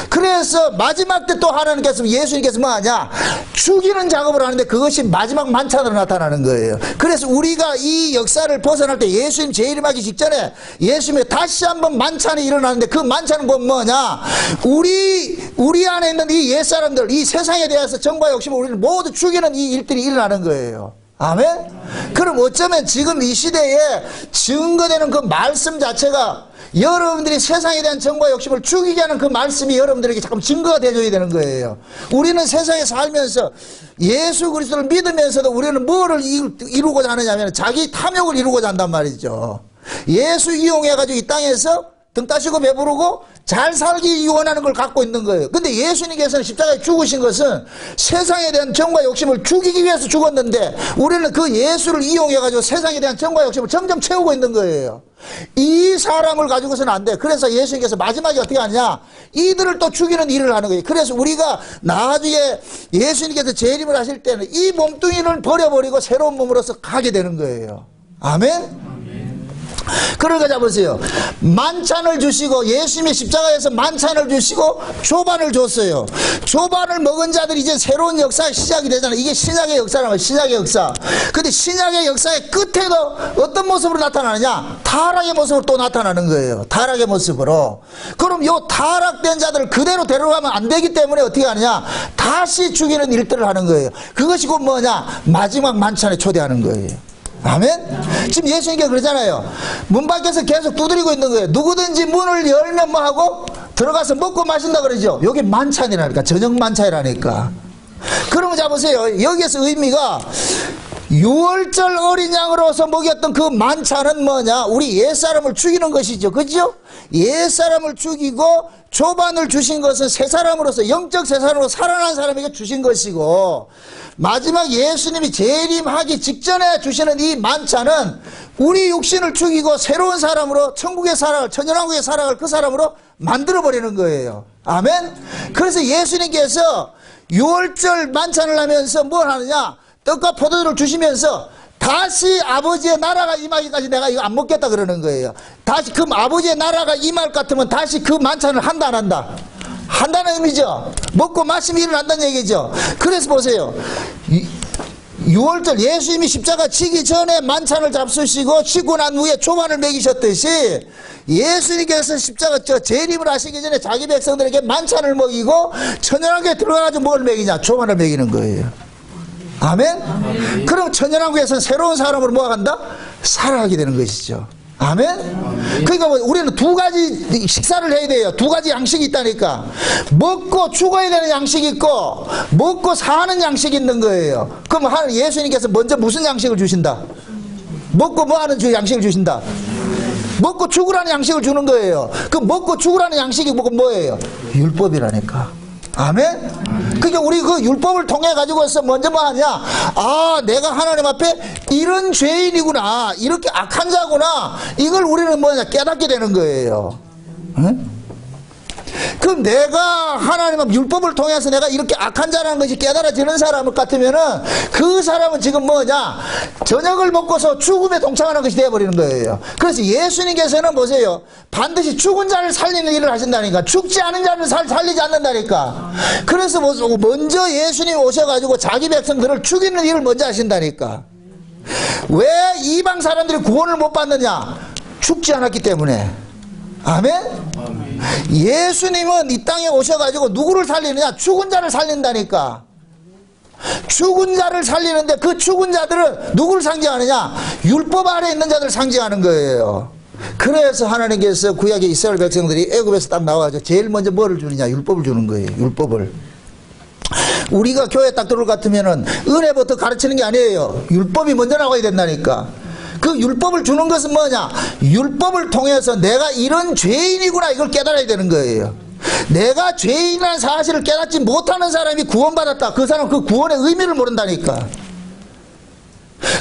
그래서 마지막 때 또 하나님께서 예수님께서 뭐 하냐? 죽이는 작업을 하는데 그것이 마지막 만찬으로 나타나는 거예요. 그래서 우리가 이 역사를 벗어날 때 예수님 재림하기 직전에 예수님이 다시 한번 만찬이 일어나는데 그 만찬은 뭐냐? 우리 안에 있는 이 옛사람들, 이 세상에 대해서 정과 욕심을 우리를 모두 죽이는 이 일들이 일어나는 거예요. 아멘? 그럼 어쩌면 지금 이 시대에 증거되는 그 말씀 자체가 여러분들이 세상에 대한 정과 욕심을 죽이게 하는 그 말씀이 여러분들에게 잠깐 증거가 되어줘야 되는 거예요. 우리는 세상에 살면서 예수 그리스도를 믿으면서도 우리는 뭐를 이루고자 하느냐 하면 자기 탐욕을 이루고자 한단 말이죠. 예수 이용해가지고 이 땅에서 등 따시고 배부르고 잘 살기 원하는 걸 갖고 있는 거예요. 근데 예수님께서는 십자가에 죽으신 것은 세상에 대한 정과 욕심을 죽이기 위해서 죽었는데 우리는 그 예수를 이용해가지고 세상에 대한 정과 욕심을 점점 채우고 있는 거예요. 이 사람을 가지고서는 안 돼. 그래서 예수님께서 마지막에 어떻게 하냐, 이들을 또 죽이는 일을 하는 거예요. 그래서 우리가 나중에 예수님께서 재림을 하실 때는 이 몸뚱이를 버려버리고 새로운 몸으로서 가게 되는 거예요. 아멘? 그러니까 잡으세요. 만찬을 주시고, 예수님의 십자가에서 만찬을 주시고 조반을 줬어요. 조반을 먹은 자들이 이제 새로운 역사의 시작이 되잖아요. 이게 신약의 역사라는 거예요. 신약의 역사. 근데 신약의 역사의 끝에도 어떤 모습으로 나타나느냐, 타락의 모습으로 또 나타나는 거예요. 타락의 모습으로. 그럼 요 타락된 자들을 그대로 데려가면 안 되기 때문에 어떻게 하느냐, 다시 죽이는 일들을 하는 거예요. 그것이 곧 뭐냐, 마지막 만찬에 초대하는 거예요. 아멘? 지금 예수님께서 그러잖아요. 문 밖에서 계속 두드리고 있는 거예요. 누구든지 문을 열면 뭐 하고 들어가서 먹고 마신다 그러죠. 여기 만찬이라니까. 저녁 만찬이라니까. 그러면 잡으세요. 여기에서 의미가 유월절 어린 양으로서 먹였던 그 만찬은 뭐냐, 우리 옛사람을 죽이는 것이죠. 그죠? 옛사람을 죽이고 조반을 주신 것은 새 사람으로서, 영적 새 사람으로 살아난 사람에게 주신 것이고, 마지막 예수님이 재림하기 직전에 주시는 이 만찬은 우리 육신을 죽이고 새로운 사람으로 천국의 살아갈, 천연왕국의 살아갈 그 사람으로 만들어버리는 거예요. 아멘? 그래서 예수님께서 유월절 만찬을 하면서 뭘 하느냐, 떡과 포도주를 주시면서 다시 아버지의 나라가 임하기까지 내가 이거 안 먹겠다 그러는 거예요. 다시 그 아버지의 나라가 임할 것 같으면 다시 그 만찬을 한다 안 한다? 한다는 의미죠. 먹고 마시면 일어난다는 얘기죠. 그래서 보세요. 6월절 예수님이 십자가 치기 전에 만찬을 잡수시고 치고 난 후에 조반을 먹이셨듯이 예수님께서 십자가 재림을 하시기 전에 자기 백성들에게 만찬을 먹이고 천연왕국에 들어가가지고 뭘 먹이냐, 조반을 먹이는 거예요. 아멘? 그럼 천연왕국에서는 새로운 사람으로 뭐간다? 살아가게 되는 것이죠. 아멘? 그러니까 뭐 우리는 두 가지 식사를 해야 돼요. 두 가지 양식이 있다니까. 먹고 죽어야 되는 양식이 있고 먹고 사는 양식이 있는 거예요. 그럼 예수님께서 먼저 무슨 양식을 주신다? 먹고 뭐 하는 양식을 주신다? 먹고 죽으라는 양식을 주는 거예요. 그 먹고 죽으라는 양식이 뭐예요? 율법이라니까. 아멘? 그러니까 우리 그 율법을 통해 가지고서 먼저 뭐 하냐, 아, 내가 하나님 앞에 이런 죄인이구나, 이렇게 악한 자구나, 이걸 우리는 뭐냐, 깨닫게 되는 거예요. 응? 그럼 내가 하나님 앞 율법을 통해서 내가 이렇게 악한 자라는 것이 깨달아지는 사람 같으면은 그 사람은 지금 뭐냐, 저녁을 먹고서 죽음에 동참하는 것이 되어버리는 거예요. 그래서 예수님께서는 보세요, 반드시 죽은 자를 살리는 일을 하신다니까. 죽지 않은 자를 살리지 않는다니까. 그래서 먼저 예수님이 오셔가지고 자기 백성들을 죽이는 일을 먼저 하신다니까. 왜 이방 사람들이 구원을 못 받느냐? 죽지 않았기 때문에. 아멘? 예수님은 이 땅에 오셔가지고 누구를 살리느냐? 죽은 자를 살린다니까. 죽은 자를 살리는데 그 죽은 자들은 누구를 상징하느냐? 율법 아래 있는 자들을 상징하는 거예요. 그래서 하나님께서 구약의 이스라엘 백성들이 애굽에서 딱 나와가지고 제일 먼저 뭐를 주느냐? 율법을 주는 거예요. 율법을. 우리가 교회 딱 들어올 것 같으면은 은혜부터 가르치는 게 아니에요. 율법이 먼저 나와야 된다니까. 그 율법을 주는 것은 뭐냐? 율법을 통해서 내가 이런 죄인이구나, 이걸 깨달아야 되는 거예요. 내가 죄인이라는 사실을 깨닫지 못하는 사람이 구원받았다. 그 사람은 그 구원의 의미를 모른다니까.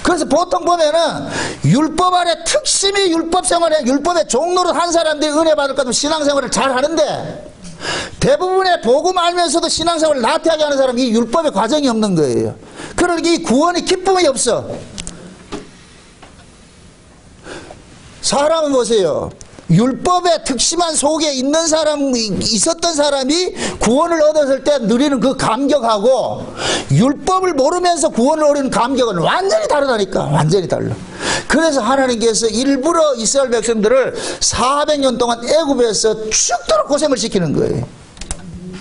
그래서 보통 보면은 율법 아래 특심히 율법 생활에 율법의 종로로 한 사람들이 은혜 받을 것 같으면 신앙생활을 잘 하는데, 대부분의 복음 알면서도 신앙생활을 나태하게 하는 사람이 이 율법의 과정이 없는 거예요. 그러니까 이 구원의 기쁨이 없어. 사람은 보세요. 율법의 특심한 속에 있는 있었던 사람이 구원을 얻었을 때 누리는 그 감격하고 율법을 모르면서 구원을 얻는 감격은 완전히 다르다니까. 완전히 달라. 그래서 하나님께서 일부러 이스라엘 백성들을 400년 동안 애굽에서 죽도록 고생을 시키는 거예요.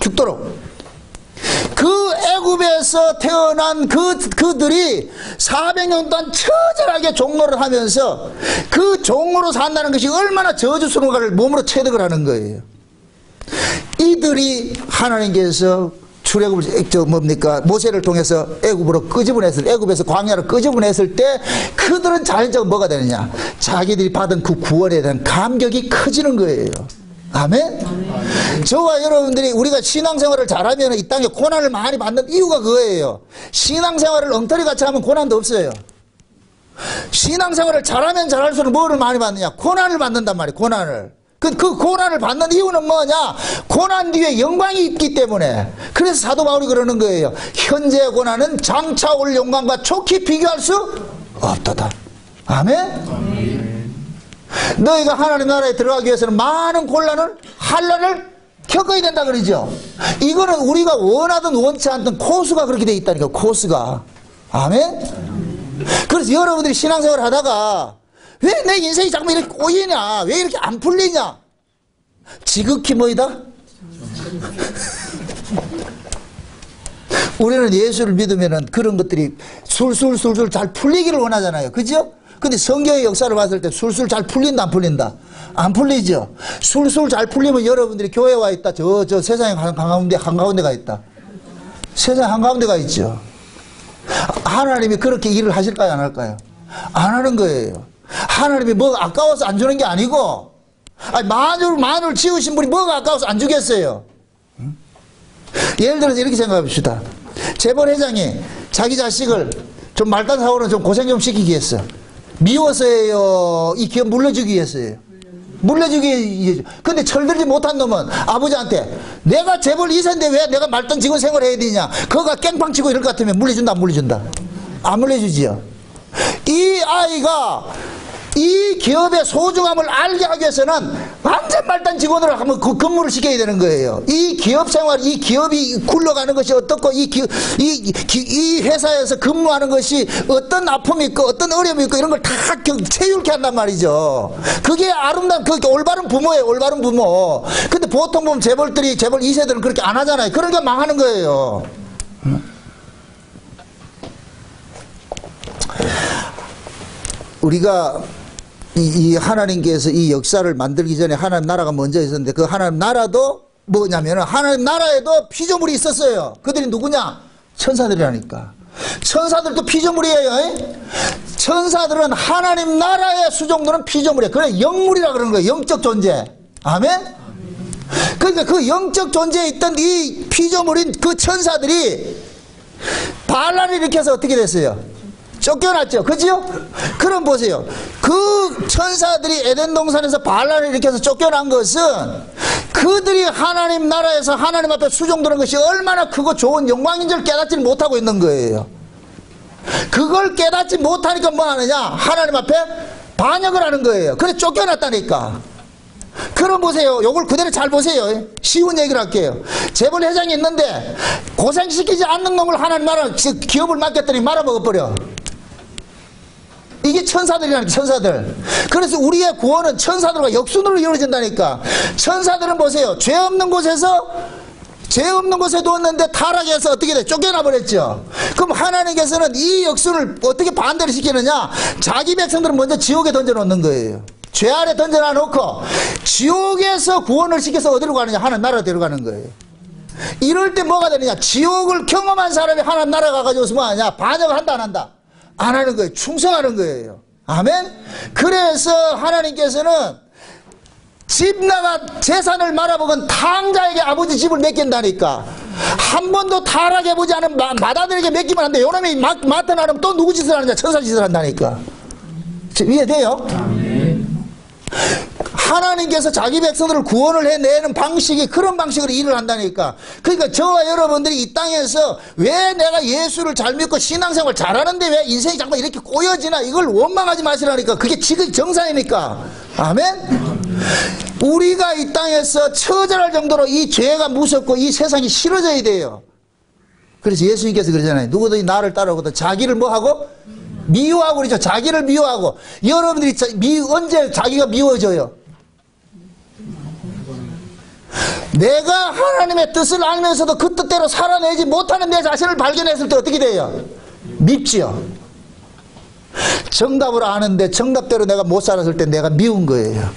죽도록. 그 애굽에서 태어난 그들이 400년 동안 처절하게 종로를 하면서 그 종로로 산다는 것이 얼마나 저주스러운가를 몸으로 체득을 하는 거예요. 이들이 하나님께서 출애굽을 뭡니까 모세를 통해서 애굽으로 끄집어냈을 애굽에서 광야를 끄집어냈을 때 그들은 자연적으로 뭐가 되느냐 자기들이 받은 그 구원에 대한 감격이 커지는 거예요. 아멘? 저와 여러분들이 우리가 신앙생활을 잘하면 이 땅에 고난을 많이 받는 이유가 그거예요. 신앙생활을 엉터리같이 하면 고난도 없어요. 신앙생활을 잘하면 잘할수록 뭐를 많이 받느냐 고난을 받는단 말이에요. 고난을. 그 고난을 받는 이유는 뭐냐 고난 뒤에 영광이 있기 때문에. 그래서 사도 바울이 그러는 거예요. 현재의 고난은 장차 올 영광과 좋게 비교할 수 없도다. 아멘? 너희가 하나님 나라에 들어가기 위해서는 많은 환난을 겪어야 된다 그러죠. 이거는 우리가 원하든 원치 않든 코스가 그렇게 돼 있다니까. 코스가. 아멘? 그래서 여러분들이 신앙생활을 하다가 왜 내 인생이 자꾸 이렇게 꼬이냐 왜 이렇게 안 풀리냐 지극히 뭐이다? 우리는 예수를 믿으면 그런 것들이 술술술술 잘 풀리기를 원하잖아요. 그죠? 근데 성경의 역사를 봤을 때 술술 잘 풀린다 안 풀린다? 안 풀리죠. 술술 잘 풀리면 여러분들이 교회에 와 있다. 저 세상에 한가운데가 있다. 세상에 한가운데가 있죠. 하나님이 그렇게 일을 하실까요 안 할까요? 안 하는 거예요. 하나님이 뭐가 아까워서 안 주는 게 아니고 아니 마늘 지으신 분이 뭐가 아까워서 안 주겠어요. 응? 예를 들어서 이렇게 생각해 봅시다. 재벌 회장이 자기 자식을 좀 말단 사고는 좀 고생 좀 시키기 위해서 미워서예요? 이 기업 물려주기 위해서예요? 물려주기 위해서. 근데 철들지 못한 놈은 아버지한테 내가 재벌 2세인데 왜 내가 말단 직원 생활을 해야 되냐 그거가 깽판 치고 이럴 것 같으면 물려준다 안 물려준다? 안 물려주지요. 이 아이가 이 기업의 소중함을 알게 하기 위해서는 완전 말단 직원으로 한번 그 근무를 시켜야 되는 거예요. 이 기업 생활, 이 기업이 굴러가는 것이 어떻고, 이 회사에서 근무하는 것이 어떤 아픔이 있고, 어떤 어려움이 있고, 이런 걸 다 체육케 한단 말이죠. 그게 아름다운, 그게 올바른 부모예요, 올바른 부모. 근데 보통 보면 재벌 2세들은 그렇게 안 하잖아요. 그러니까 망하는 거예요. 우리가 이 하나님께서 이 역사를 만들기 전에 하나님 나라가 먼저 있었는데 그 하나님 나라도 뭐냐면 하나님 나라에도 피조물이 있었어요. 그들이 누구냐? 천사들이라니까. 천사들도 피조물이에요. 천사들은 하나님 나라의 수종들은 피조물이에요. 그래 영물이라 그러는 거예요. 영적 존재. 아멘? 그러니까 그 영적 존재에 있던 이 피조물인 그 천사들이 반란을 일으켜서 어떻게 됐어요? 쫓겨났죠. 그죠? 그럼 보세요. 그 천사들이 에덴 동산에서 반란을 일으켜서 쫓겨난 것은 그들이 하나님 나라에서 하나님 앞에 수종드는 것이 얼마나 크고 좋은 영광인 줄 깨닫지 못하고 있는 거예요. 그걸 깨닫지 못하니까 뭐 하느냐? 하나님 앞에 반역을 하는 거예요. 그래 쫓겨났다니까. 그럼 보세요. 요걸 그대로 잘 보세요. 쉬운 얘기를 할게요. 재벌 회장이 있는데 고생시키지 않는 놈을 하나님 나라 기업을 맡겼더니 말아먹어버려. 이게 천사들이라니까. 천사들. 그래서 우리의 구원은 천사들과 역순으로 이루어진다니까. 천사들은 보세요. 죄 없는 곳에 두었는데 타락해서 어떻게 돼? 쫓겨나 버렸죠. 그럼 하나님께서는 이 역순을 어떻게 반대로 시키느냐? 자기 백성들은 먼저 지옥에 던져놓는 거예요. 죄 아래 던져놔 놓고 지옥에서 구원을 시켜서 어디로 가느냐? 하나님 나라로 데려가는 거예요. 이럴 때 뭐가 되느냐? 지옥을 경험한 사람이 하나님 나라 가가지고서 뭐 하냐? 반역을 한다 안 한다? 안 하는 거예요. 충성하는 거예요. 아멘? 그래서 하나님께서는 집 나가 재산을 말아먹은 탕자에게 아버지 집을 맡긴다니까. 한 번도 타락해보지 않은 마다들에게 맡기면 안 돼. 요놈이 맡은 하면 또 누구 짓을 하느냐? 천사 짓을 한다니까. 이해돼요? 하나님께서 자기 백성들을 구원을 해내는 방식이 그런 방식으로 일을 한다니까. 그러니까 저와 여러분들이 이 땅에서 왜 내가 예수를 잘 믿고 신앙생활 잘하는데 왜 인생이 자꾸 이렇게 꼬여지나 이걸 원망하지 마시라니까. 그게 지극히 정상이니까. 아멘? 우리가 이 땅에서 처절할 정도로 이 죄가 무섭고 이 세상이 싫어져야 돼요. 그래서 예수님께서 그러잖아요. 누구든지 나를 따라오거든 자기를 뭐하고? 미워하고 그러죠. 자기를 미워하고. 여러분들이 언제 자기가 미워져요? 내가 하나님의 뜻을 알면서도 그 뜻대로 살아내지 못하는 내 자신을 발견했을 때 어떻게 돼요? 밉지요. 정답을 아는데 정답대로 내가 못 살았을 때 내가 미운 거예요.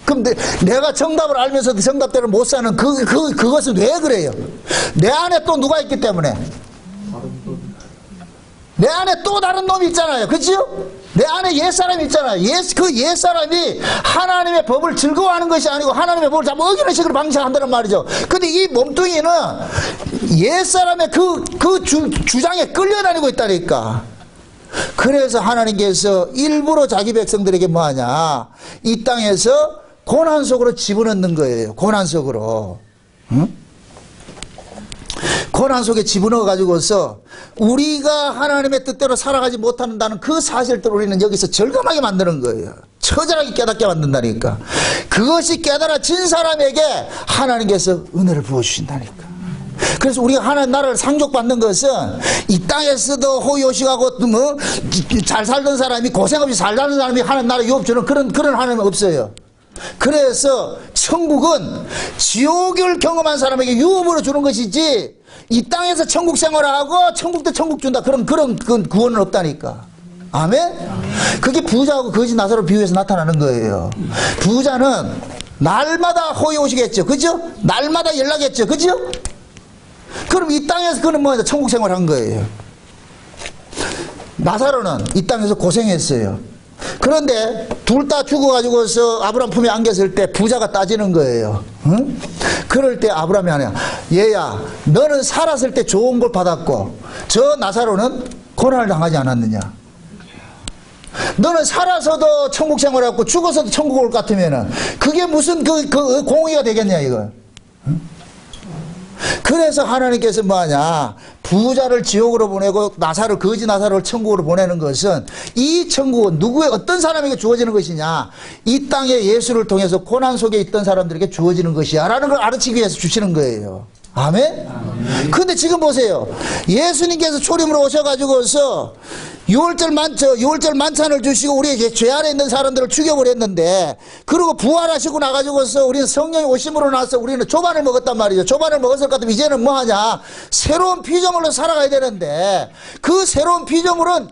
그럼 내가 정답을 알면서도 정답대로 못 사는 그것은 왜 그래요? 내 안에 또 누가 있기 때문에. 내 안에 또 다른 놈이 있잖아요. 그죠? 내 안에 옛사람이 있잖아요. 그 옛사람이 하나님의 법을 즐거워하는 것이 아니고 하나님의 법을 자꾸 어기는 식으로 방치한다는 말이죠. 근데 이 몸뚱이는 옛사람의 주장에 끌려다니고 있다니까. 그래서 하나님께서 일부러 자기 백성들에게 뭐하냐, 이 땅에서 고난 속으로 집어넣는 거예요. 고난 속으로. 응? 고난 속에 집어넣어 가지고서 우리가 하나님의 뜻대로 살아가지 못한다는 그 사실들을 우리는 여기서 절감하게 만드는 거예요. 처절하게 깨닫게 만든다니까. 그것이 깨달아진 사람에게 하나님께서 은혜를 부어주신다니까. 그래서 우리가 하나님 나라를 상속받는 것은 이 땅에서도 호요식하고 뭐 잘 살던 사람이 고생 없이 잘 사는 사람이 하나님 나라 유업 주는 그런 하나님 없어요. 그래서 천국은 지옥을 경험한 사람에게 유업으로 주는 것이지, 이 땅에서 천국 생활하고 천국 때 천국 준다 그런 구원은 없다니까. 아멘? 그게 부자하고 거지 나사로 비유해서 나타나는 거예요. 부자는 날마다 호의 오시겠죠. 그죠? 날마다 연락했죠. 그죠? 그럼 이 땅에서 그는 뭐냐, 천국 생활한 거예요. 나사로는 이 땅에서 고생했어요. 그런데 둘 다 죽어가지고서 아브람 품에 안겼을 때 부자가 따지는 거예요. 응? 그럴 때 아브람이 하냐, 얘야 너는 살았을 때 좋은 걸 받았고 저 나사로는 고난을 당하지 않았느냐. 너는 살아서도 천국 생활했고 죽어서도 천국 올 것 같으면은 그게 무슨 공의가 되겠냐 이거. 응? 그래서 하나님께서 뭐하냐, 부자를 지옥으로 보내고 거지 나사로를 천국으로 보내는 것은, 이 천국은 누구의 어떤 사람에게 주어지는 것이냐, 이 땅에 예수를 통해서 고난 속에 있던 사람들에게 주어지는 것이야 라는 걸 알아치기 위해서 주시는 거예요. 아멘? 근데 지금 보세요. 예수님께서 초림으로 오셔가지고서 6월절 만찬을 주시고 우리의 죄 안에 있는 사람들을 죽여버렸는데, 그리고 부활하시고 나가지고서 우리는 성령이 오심으로 나서 우리는 조반을 먹었단 말이죠. 조반을 먹었을 것 같으면 이제는 뭐하냐, 새로운 피조물로 살아가야 되는데, 그 새로운 피조물은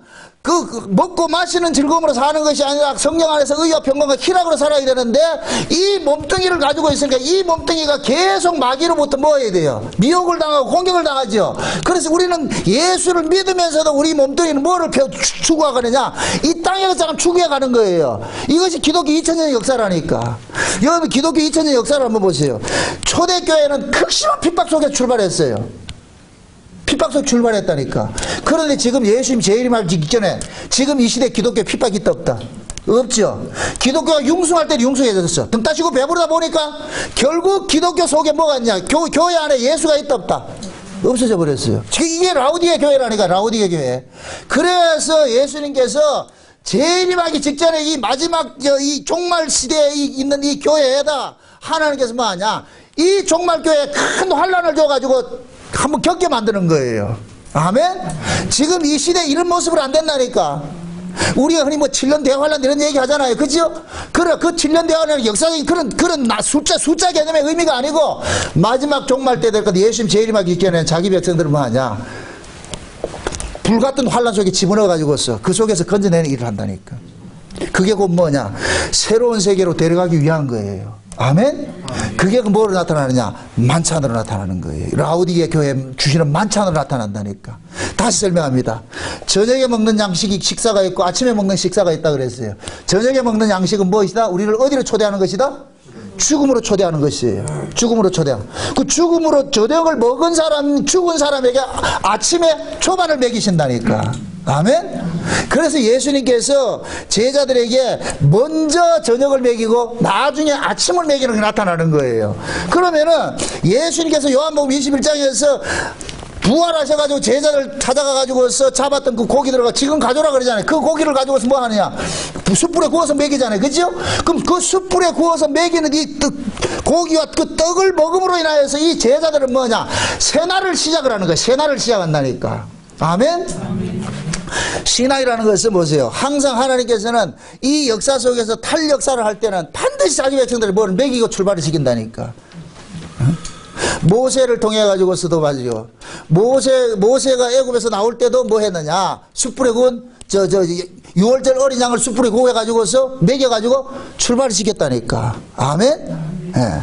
먹고 마시는 즐거움으로 사는 것이 아니라 성령 안에서 의와 평강과 희락으로 살아야 되는데, 이 몸뚱이를 가지고 있으니까 이 몸뚱이가 계속 마귀로부터 뭐 해야 돼요? 미혹을 당하고 공격을 당하죠. 그래서 우리는 예수를 믿으면서도 우리 몸뚱이는 뭐를 추구하느냐, 이 땅에서 잠깐 추구해가는 거예요. 이것이 기독교 2000년의 역사라니까. 여러분 기독교 2000년 역사를 한번 보세요. 초대교회는 극심한 핍박 속에 출발했어요. 핍박 속에 출발했다니까. 그런데 지금 예수님 재림하기 직전에 지금 이 시대 기독교 핍박이 있다 없다? 없죠. 기독교가 융숭할 때는 융숭해졌어. 등 따시고 배부르다 보니까 결국 기독교 속에 뭐가 있냐, 교회 안에 예수가 있다 없다? 없어져 버렸어요. 지금 이게 라우디게 교회라니까. 라우디게 교회. 그래서 예수님께서 재림하기 직전에 이 마지막 이 종말 시대에 있는 이 교회에다 하나님께서 뭐 하냐, 이 종말 교회에 큰 환란을 줘가지고 한번 겪게 만드는 거예요. 아멘? 지금 이 시대에 이런 모습으로 안 된다니까. 우리가 흔히 뭐 7년 대환란 이런 얘기 하잖아요. 그죠? 그래, 그 7년 대환란은 역사적인 그런 숫자 개념의 의미가 아니고, 마지막 종말 때 될 것, 예수님 재림하기 전에 자기 백성들은 뭐 하냐, 불같은 환란 속에 집어넣어 가지고서 그 속에서 건져내는 일을 한다니까. 그게 곧 뭐냐, 새로운 세계로 데려가기 위한 거예요. 아멘? 그게 뭐로 나타나느냐, 만찬으로 나타나는 거예요. 라우디게 교회 주시는 만찬으로 나타난다니까. 다시 설명합니다. 저녁에 먹는 식사가 있고 아침에 먹는 식사가 있다 그랬어요. 저녁에 먹는 양식은 무엇이다? 우리를 어디로 초대하는 것이다? 죽음으로 초대하는 것이에요. 죽음으로 초대하는. 그 죽음으로 저녁을 먹은 사람, 죽은 사람에게 아침에 초반을 먹이신다니까. 아멘? 그래서 예수님께서 제자들에게 먼저 저녁을 먹이고 나중에 아침을 먹이는 게 나타나는 거예요. 그러면은 예수님께서 요한복음 21장에서 부활하셔가지고 제자들 찾아가가지고서 잡았던 그 고기 들어가 지금 가져라 그러잖아요. 그 고기를 가지고서 뭐 하느냐, 숯불에 구워서 먹이잖아요. 그죠? 그럼 그 숯불에 구워서 먹이는 이 고기와 그 떡을 먹음으로 인하여서 이 제자들은 뭐냐, 새날을 시작을 하는 거예요. 새날을 시작한다니까. 아멘? 신앙이라는 것을 보세요. 항상 하나님께서는 이 역사 속에서 탈역사를 할 때는 반드시 자기 백성들을 뭘 먹이고 출발을 시킨다니까. 모세를 통해 가지고서도 말이죠. 모세가 애굽에서 나올 때도 뭐 했느냐? 숯불에 구운 6월절 어린 양을 숯불에 구워 가지고서 먹여 가지고 출발을 시켰다니까. 아멘. 예.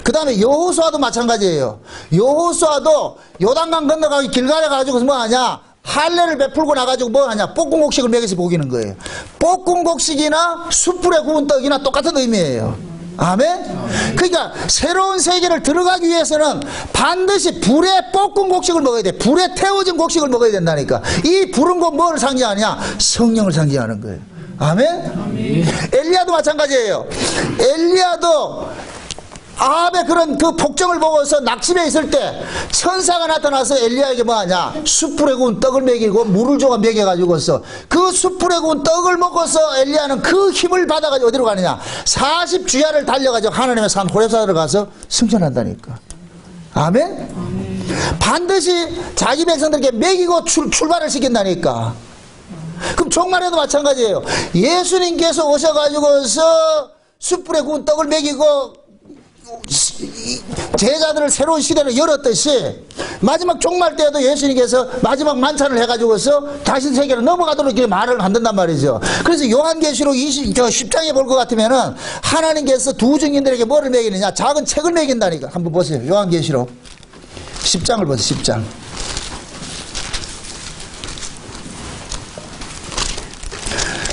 그 다음에 여호수아도 마찬가지예요. 여호수아도 요단강 건너가기 길 가려 가지고 뭐 하냐? 할례를 베풀고 나가지고 뭐 하냐? 볶음곡식을 먹여서 먹이는 거예요. 볶음곡식이나 숯불에 구운 떡이나 똑같은 의미예요. 아멘? 그러니까 새로운 세계를 들어가기 위해서는 반드시 불에 볶은 곡식을 먹어야 돼. 불에 태워진 곡식을 먹어야 된다니까. 이 불은 곧 뭐를 상징하냐? 성령을 상징하는 거예요. 아멘? 엘리야도 마찬가지예요. 엘리야도 아합의 그런 그 폭정을 보고서 낙심해 있을 때 천사가 나타나서 엘리야에게 뭐하냐? 숯불에 구운 떡을 먹이고 물을 줘가 먹여가지고서 그 숯불에 구운 떡을 먹고서 엘리야는 그 힘을 받아가지고 어디로 가느냐? 40주야를 달려가지고 하나님의 산 호렙산으로 가서 승천한다니까. 아멘? 반드시 자기 백성들에게 먹이고 출발을 시킨다니까. 그럼 종말에도 마찬가지예요. 예수님께서 오셔가지고서 숯불에 구운 떡을 먹이고 제자들을 새로운 시대를 열었듯이 마지막 종말 때에도 예수님께서 마지막 만찬을 해가지고서 다시 세계로 넘어가도록 이렇게 말을 만든단 말이죠. 그래서 요한계시록 10장에 볼 것 같으면은 하나님께서 두 증인들에게 뭐를 먹이느냐? 작은 책을 먹인다니까. 한번 보세요. 요한계시록 10장을 보세요. 10장.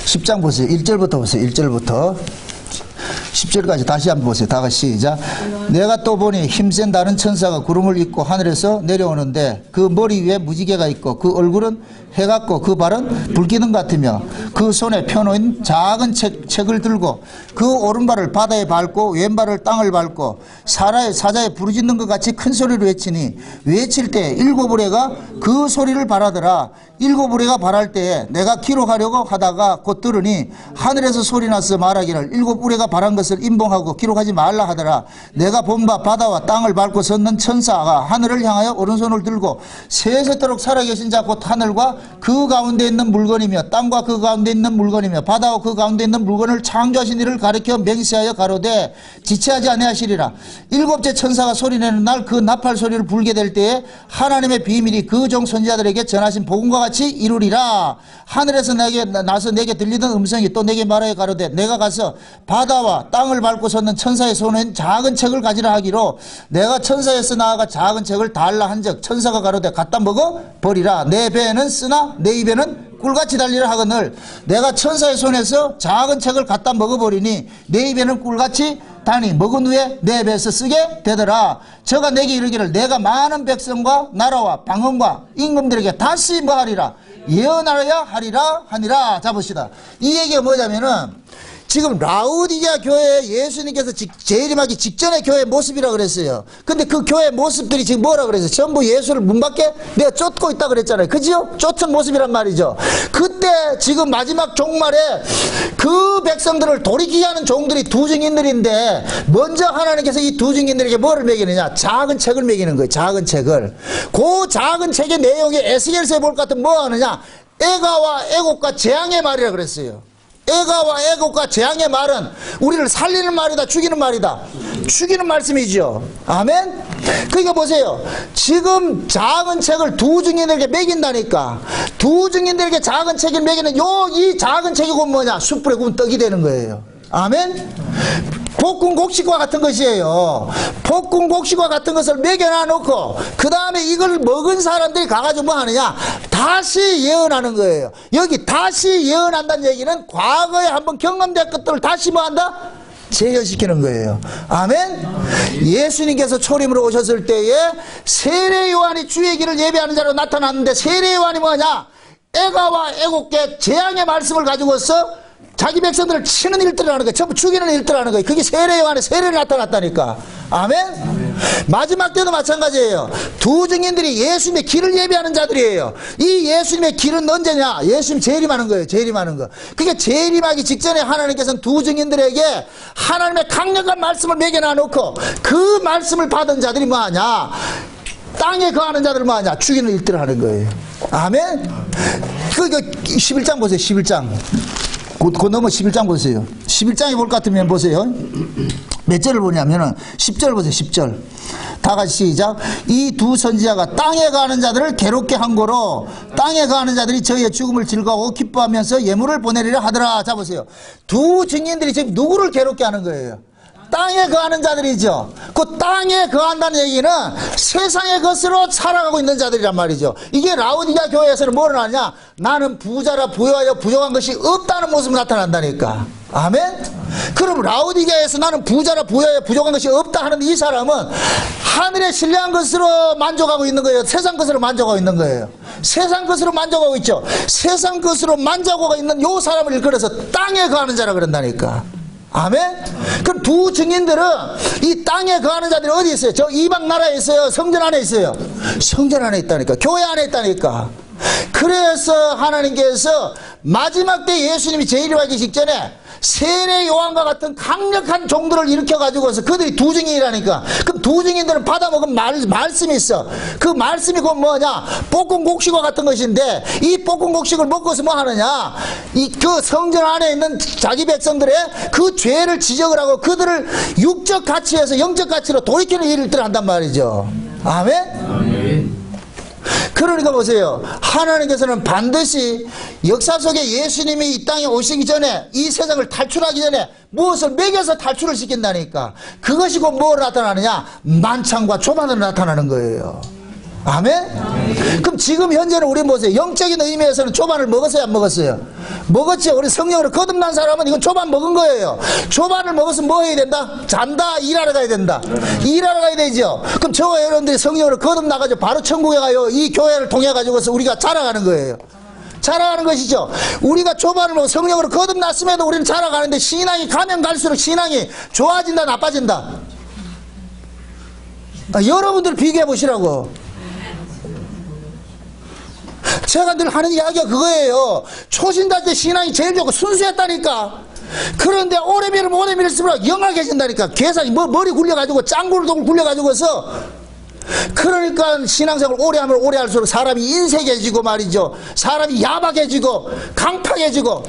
10장 보세요. 1절부터 보세요. 1절부터 10절까지 다시 한번 보세요. 다 같이 시작. 내가 또 보니 힘센 다른 천사가 구름을 입고 하늘에서 내려오는데 그 머리 위에 무지개가 있고 그 얼굴은 해 같고 그 발은 불기둥 같으며 그 손에 펴놓은 작은 책을 들고 그 오른발을 바다에 밟고 왼발을 땅을 밟고 사자에 부르짖는 것 같이 큰 소리로 외치니 외칠 때 일곱 우레가 그 소리를 발하더라. 일곱 우레가 발할 때에 내가 기록하려고 하다가 곧 들으니 하늘에서 소리 나서 말하기를 일곱 우레가 발한 것을 임봉하고 기록하지 말라 하더라. 내가 본 바 바다와 땅을 밟고 섰는 천사가 하늘을 향하여 오른손을 들고 세세토록 살아계신 자 곧 하늘과 그 가운데 있는 물건이며 땅과 그 가운데 있는 물건이며 바다와 그 가운데 있는 물건을 창조하신 이를 가리켜 맹세하여 가로되 지체하지 아니하시리라. 일곱째 천사가 소리내는 날 그 나팔 소리를 불게 될 때에 하나님의 비밀이 그 종 선지자들에게 전하신 복음과 같이 이루리라. 하늘에서 나서 내게 들리던 음성이 또 내게 말하여 가로되 내가 가서 바다와 땅을 밟고 섰는 천사의 손에 작은 책을 가지라 하기로 내가 천사에서 나아가 작은 책을 달라 한즉 천사가 가로되 갖다 먹어 버리라. 내 배에는 쓰나 내 입에는 꿀같이 달리라 하거늘 내가 천사의 손에서 작은 책을 갖다 먹어버리니 내 입에는 꿀같이 다니 먹은 후에 내 배에서 쓰게 되더라. 저가 내게 이르기를 내가 많은 백성과 나라와 방언과 임금들에게 다시 뭐하리라 예언하여야 하리라 하니라. 자 봅시다. 이 얘기가 뭐냐면은 지금 라우디게아 교회에 예수님께서 재림하기 직전의 교회 모습이라 그랬어요. 근데 그 교회 모습들이 지금 뭐라 그랬어요? 전부 예수를 문 밖에 내가 쫓고 있다 그랬잖아요. 그죠? 쫓은 모습이란 말이죠. 그때 지금 마지막 종말에 그 백성들을 돌이키게 하는 종들이 두 증인들인데 먼저 하나님께서 이 두 증인들에게 뭐를 먹이느냐? 작은 책을 먹이는 거예요. 작은 책을. 그 작은 책의 내용이 에스겔서에 볼 것 같으면 뭐 하느냐? 애가와 애곡과 재앙의 말이라 그랬어요. 애가와 애곡과 재앙의 말은 우리를 살리는 말이다, 죽이는 말이다. 죽이는 말씀이죠. 아멘? 그러니까 보세요. 지금 작은 책을 두 증인들에게 먹인다니까. 두 증인들에게 작은 책을 먹이는 이 작은 책이 곧 뭐냐? 숯불에 구운 떡이 되는 거예요. 아멘? 볶은 곡식과 같은 것이에요. 볶은 곡식과 같은 것을 먹여놔 놓고 그 다음에 이걸 먹은 사람들이 가가지고 뭐 하느냐? 다시 예언하는 거예요. 여기 다시 예언한다는 얘기는 과거에 한번 경험된 것들을 다시 뭐 한다? 재현시키는 거예요. 아멘? 예수님께서 초림으로 오셨을 때에 세례 요한이 주의 길을 예배하는 자로 나타났는데 세례 요한이 뭐냐? 애가와 애곡께 재앙의 말씀을 가지고서 자기 백성들을 치는 일들을 하는 거예요. 전부 죽이는 일들을 하는 거예요. 그게 세례 요한의 세례를 나타났다니까. 아멘? 마지막 때도 마찬가지예요. 두 증인들이 예수님의 길을 예배하는 자들이에요. 이 예수님의 길은 언제냐? 예수님 재림하는 거예요. 재림하는 거. 그게 재림하기 직전에 하나님께서는 두 증인들에게 하나님의 강력한 말씀을 먹여놔 놓고 그 말씀을 받은 자들이 뭐하냐? 땅에 거하는 자들을 뭐하냐? 죽이는 일들을 하는 거예요. 아멘? 그 11장 보세요. 11장. 곧 넘어 11장 보세요. 11장에 볼 것 같으면 보세요. 몇 절을 보냐면은 10절 보세요. 10절. 다 같이 시작. 이 두 선지자가 땅에 가는 자들을 괴롭게 한 거로 땅에 가는 자들이 저희의 죽음을 즐거워하고 기뻐하면서 예물을 보내리라 하더라. 자 보세요. 두 증인들이 지금 누구를 괴롭게 하는 거예요? 땅에 거하는 자들이죠. 그 땅에 거한다는 얘기는 세상의 것으로 살아가고 있는 자들이란 말이죠. 이게 라오디게아 교회에서는 뭐를 하냐? 나는 부자라 부여하여 부족한 것이 없다는 모습이 나타난다니까. 아멘? 그럼 라오디게아에서 나는 부자라 부여하여 부족한 것이 없다 하는 이 사람은 하늘에 신뢰한 것으로 만족하고 있는 거예요? 세상 것으로 만족하고 있는 거예요? 세상 것으로 만족하고 있죠. 세상 것으로 만족하고 있는 요 사람을 일컬어서 땅에 거하는 자라 그런다니까. 아멘? 그럼 두 증인들은 이 땅에 거하는 자들이 어디 있어요? 저 이방 나라에 있어요? 성전 안에 있어요? 성전 안에 있다니까. 교회 안에 있다니까. 그래서 하나님께서 마지막 때 예수님이 재림하기 직전에 세례 요한과 같은 강력한 종들을 일으켜가지고서 그들이 두 증인이라니까. 그럼 두 증인들은 받아먹은 말씀이 있어. 그 말씀이 곧 뭐냐? 볶음곡식과 같은 것인데 이 볶음곡식을 먹고서 뭐 하느냐? 그 성전 안에 있는 자기 백성들의 그 죄를 지적을 하고 그들을 육적 가치에서 영적 가치로 돌이키는 일을 한단 말이죠. 아멘? 아멘. 그러니까 보세요. 하나님께서는 반드시 역사 속에 예수님이 이 땅에 오시기 전에 이 세상을 탈출하기 전에 무엇을 먹여서 탈출을 시킨다니까. 그것이 곧 뭘 나타나느냐? 만찬과 조반으로 나타나는 거예요. 아멘? 그럼 지금 현재는 우리 보세요. 영적인 의미에서는 조반을 먹었어요? 안 먹었어요? 먹었죠. 우리 성령으로 거듭난 사람은 이건 조반 먹은 거예요. 조반을 먹었으면 뭐 해야 된다? 잔다. 일하러 가야 된다. 일하러 가야 되죠. 그럼 저와 여러분들이 성령으로 거듭나가지고 바로 천국에 가요. 이 교회를 통해가지고서 우리가 자라가는 거예요. 자라가는 것이죠. 우리가 조반을 먹고 성령으로 거듭났음에도 우리는 자라가는데 신앙이 가면 갈수록 신앙이 좋아진다 나빠진다? 여러분들 비교해 보시라고. 제가 늘 하는 이야기가 그거예요. 초신자 때 신앙이 제일 좋고 순수했다니까. 그런데 오래 밀을수록 영악해진다니까. 계산이 머리 굴려가지고 짱구를 굴려가지고서. 그러니까 신앙생활 오래 하면 오래 할수록 사람이 인색해지고 말이죠. 사람이 야박해지고 강팍해지고.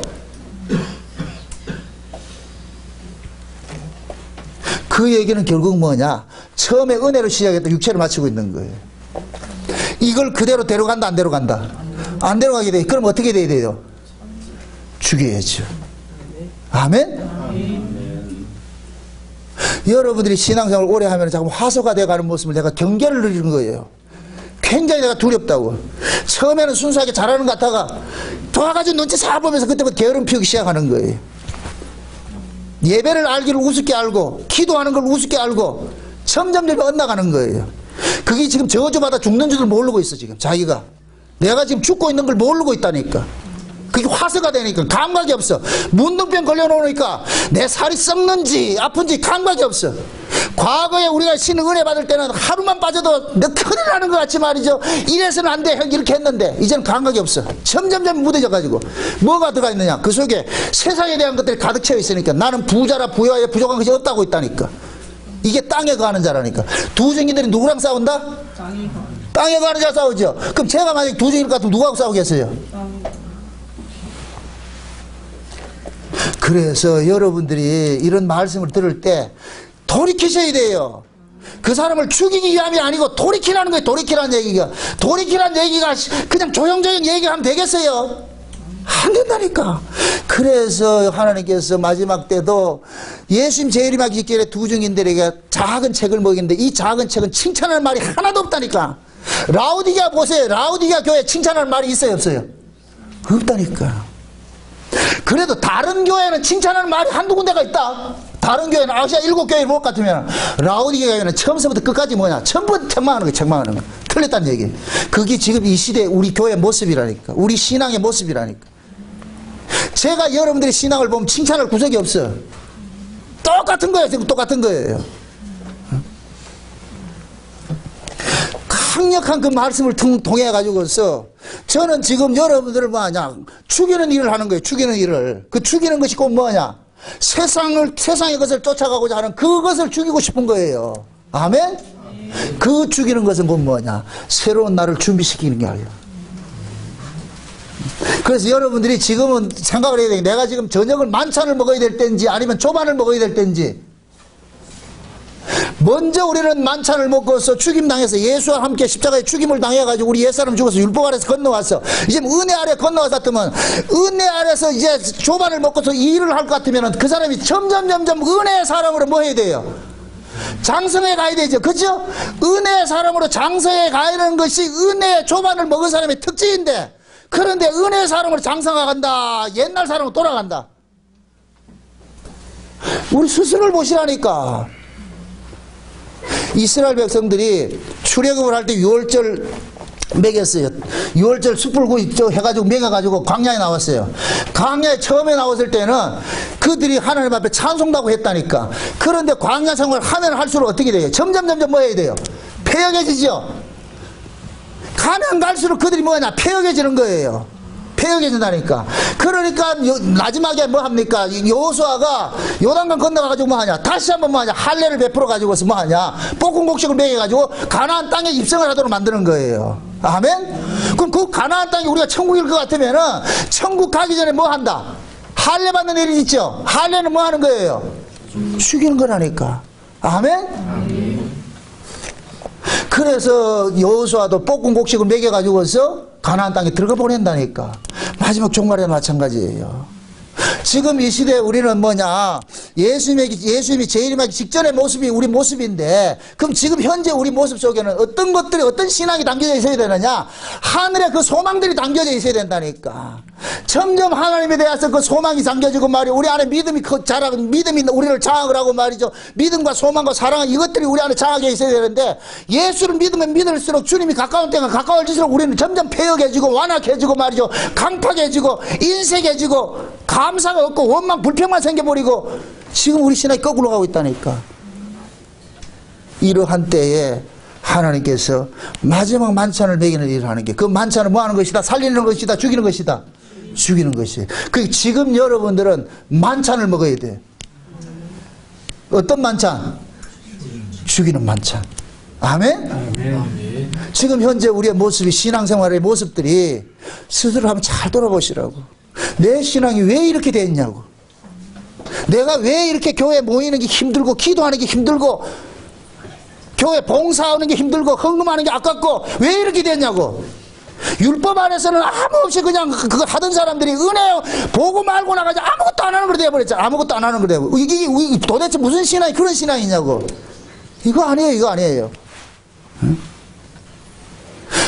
그 얘기는 결국 뭐냐? 처음에 은혜로 시작했던 육체를 마치고 있는 거예요. 이걸 그대로 데려간다 안 데려간다? 안 데려가게 돼. 그럼 어떻게 돼야 돼요? 죽여야죠. 아멘? 여러분들이 신앙생활 오래 하면 자꾸 화소가 돼가는 모습을 내가 경계를 누리는 거예요. 굉장히 내가 두렵다고. 처음에는 순수하게 잘하는 것 같다가 도와가지고 눈치 싹 보면서 그때부터 게으름 피우기 시작하는 거예요. 예배를 알기를 우습게 알고 기도하는 걸 우습게 알고 점점 엇나가는 거예요. 그게 지금 저주받아 죽는 줄을 모르고 있어. 지금 자기가 내가 지금 죽고 있는 걸 모르고 있다니까. 그게 화세가 되니까 감각이 없어. 문둥병 걸려놓으니까 내 살이 썩는지 아픈지 감각이 없어. 과거에 우리가 신의 은혜 받을 때는 하루만 빠져도 너 큰일 나는 것 같이 말이죠. 이래서는 안 돼 이렇게 했는데 이제는 감각이 없어. 점점점 무뎌져 가지고 뭐가 들어가 있느냐? 그 속에 세상에 대한 것들이 가득 채워 있으니까 나는 부자라 부여하여 부족한 것이 없다고 있다니까. 이게 땅에 거하는 자라니까. 두 증인들이 누구랑 싸운다? 땅에 거하는 자 싸우죠. 그럼 제가 만약에 두 증인일 것 같으면 누구하고 싸우겠어요? 그래서 여러분들이 이런 말씀을 들을 때 돌이키셔야 돼요. 그 사람을 죽이기 위함이 아니고 돌이키라는 거예요. 돌이키라는 얘기가. 돌이키라는 얘기가 그냥 조용조용 얘기하면 되겠어요? 안 된다니까. 그래서 하나님께서 마지막 때도 예수님 재림하기 직전에 두 증인들에게 작은 책을 먹이는데 이 작은 책은 칭찬할 말이 하나도 없다니까. 라오디게아 보세요. 라오디게아 교회 칭찬할 말이 있어요 없어요? 없다니까. 그래도 다른 교회는 칭찬하는 말이 한두 군데가 있다. 다른 교회는 아시아 7교회 못 같으면 라오디게아 교회는 처음부터 끝까지 뭐냐? 전부 책망하는 거예요. 책망하는 거. 틀렸다는 얘기. 그게 지금 이 시대 우리 교회 모습이라니까. 우리 신앙의 모습이라니까. 제가 여러분들의 신앙을 보면 칭찬할 구석이 없어요. 똑같은 거예요. 지금 똑같은 거예요. 강력한 그 말씀을 통해 가지고서 저는 지금 여러분들을 뭐하냐? 죽이는 일을 하는 거예요. 죽이는 일을. 그 죽이는 것이 꼭 뭐냐? 세상의 것을 쫓아가고자 하는 그것을 죽이고 싶은 거예요. 아멘? 그 죽이는 것은 곧 뭐냐? 새로운 날을 준비시키는 게 아니에요. 그래서 여러분들이 지금은 생각을 해야 돼요. 내가 지금 저녁을 만찬을 먹어야 될 때인지 아니면 조반을 먹어야 될 때인지. 먼저 우리는 만찬을 먹고서 죽임당해서 예수와 함께 십자가에 죽임을 당해가지고 우리 옛사람 죽어서 율법 아래서 건너왔어. 이제 은혜 아래 건너왔었다면 은혜 아래서 이제 조반을 먹고서 일을 할 것 같으면 그 사람이 점점 은혜의 사람으로 뭐 해야 돼요? 장성해 가야 되죠. 그죠? 은혜의 사람으로 장성해 가는 것이 은혜의 조반을 먹은 사람의 특징인데, 그런데 은혜의 사람으로 장성해간다, 옛날 사람으로 돌아간다. 우리 스스로를 보시라니까. 이스라엘 백성들이 출애굽을 할 때 유월절 먹였어요. 유월절 숯불구이 해가지고 먹여가지고 광야에 나왔어요. 광야에 처음에 나왔을 때는 그들이 하나님 앞에 찬송다고 했다니까. 그런데 광야 생활을 하면 할수록 어떻게 돼요? 점점 뭐 해야 돼요? 패역해지죠. 가면 갈수록 그들이 뭐냐? 패역해지는 거예요. 패역해진다니까. 그러니까 마지막에 뭐 합니까? 여호수아가 요단강 건너가지고 뭐 하냐? 다시 한번 뭐 하냐? 할례를 베풀어 가지고서 뭐 하냐? 볶음곡식을 먹여가지고 가나안 땅에 입성을 하도록 만드는 거예요. 아멘? 그럼 그 가나안 땅이 우리가 천국일 것 같으면은 천국 가기 전에 뭐 한다? 할례 받는 일이 있죠? 할례는 뭐 하는 거예요? 죽이는 거라니까. 아멘? 그래서 여호수아도 볶음곡식을 먹여가지고서 가나안 땅에 들어가 보낸다니까. 마지막 종말에 마찬가지예요. 지금 이 시대에 우리는 뭐냐? 예수님이 재림하기 직전의 모습이 우리 모습인데, 그럼 지금 현재 우리 모습 속에는 어떤 것들이, 어떤 신앙이 담겨져 있어야 되느냐? 하늘의 그 소망들이 담겨져 있어야 된다니까. 점점 하나님에 대해서 그 소망이 담겨지고 말이야. 우리 안에 믿음이 믿음이 우리를 장악을 하고 말이죠. 믿음과 소망과 사랑은 이것들이 우리 안에 장악해 있어야 되는데, 예수를 믿으면 믿을수록 주님이 가까운 때가 가까워질수록 우리는 점점 패역해지고 완악해지고 말이죠. 강팍해지고 인색해지고 감사가 없고 원망 불평만 생겨버리고, 지금 우리 신앙이 거꾸로 가고 있다니까. 이러한 때에 하나님께서 마지막 만찬을 먹이는 일을 하는 게, 그 만찬은 뭐 하는 것이다? 살리는 것이다? 죽이는 것이다? 죽이는 것이. 그 지금 여러분들은 만찬을 먹어야 돼. 어떤 만찬? 죽이는 만찬. 아멘? 아멘. 지금 현재 우리의 모습이, 신앙생활의 모습들이 스스로 한번 잘 돌아보시라고. 내 신앙이 왜 이렇게 됐냐고. 내가 왜 이렇게 교회 모이는 게 힘들고, 기도하는 게 힘들고, 교회 봉사하는 게 힘들고, 헌금하는 게 아깝고, 왜 이렇게 됐냐고. 율법 안에서는 아무 없이 그냥 그거 하던 사람들이 은혜 보고 말고 나가지 아무것도 안 하는 걸 돼버렸잖아. 아무것도 안 하는 걸 돼버렸고. 이게 도대체 무슨 신앙이 그런 신앙이냐고. 이거 아니에요, 이거 아니에요. 응?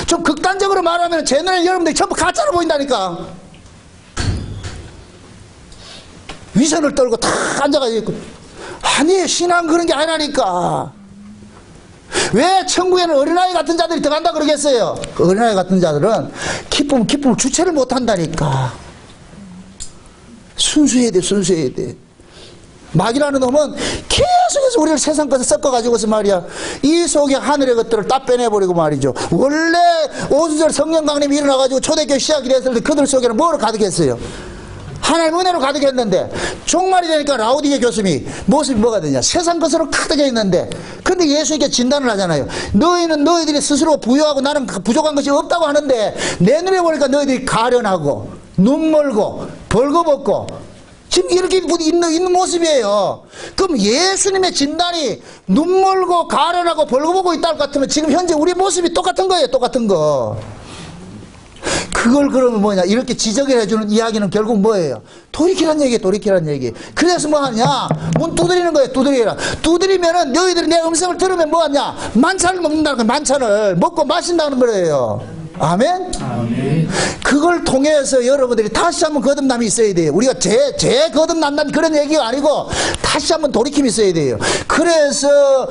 좀 극단적으로 말하면 제 눈에 여러분들이 전부 가짜로 보인다니까. 위선을 떨고 다 앉아가지고. 아니, 신앙 그런 게 아니라니까. 왜 천국에는 어린아이 같은 자들이 들어간다 그러겠어요? 어린아이 같은 자들은 기쁨을 주체를 못한다니까. 순수해야 돼, 순수해야 돼. 마귀라는 놈은 계속해서 우리를 세상 것을 섞어가지고서 말이야, 이 속에 하늘의 것들을 다 빼내버리고 말이죠. 원래 오순절 성령 강림이 일어나가지고 초대교회 시작이 됐을 때 그들 속에는 뭐로 가득했어요? 하나님 은혜로 가득했는데, 종말이 되니까 라오디게 교수님이 모습이 뭐가 되냐? 세상 것으로 가득해 있는데, 근데 예수님께 진단을 하잖아요. 너희는 너희들이 스스로 부유하고 나는 부족한 것이 없다고 하는데, 내 눈에 보니까 너희들이 가련하고 눈 멀고 벌거벗고 지금 이렇게 있는 모습이에요. 그럼 예수님의 진단이 눈 멀고 가련하고 벌거벗고 있다고 같으면 지금 현재 우리 모습이 똑같은 거예요. 똑같은 거. 그걸 그러면 뭐냐, 이렇게 지적을 해주는 이야기는 결국 뭐예요? 돌이키라는 얘기예요. 돌이키라는 얘기. 그래서 뭐 하냐, 문 두드리는 거예요. 두드리라. 두드리면은 너희들이 내 음성을 들으면 뭐 하냐, 만찬을 먹는다는 거예요. 만찬을 먹고 마신다는 거예요. 아멘? 아멘. 그걸 통해서 여러분들이 다시 한번 거듭남이 있어야 돼요. 우리가 제 거듭난다는 그런 얘기가 아니고 다시 한번 돌이킴이 있어야 돼요. 그래서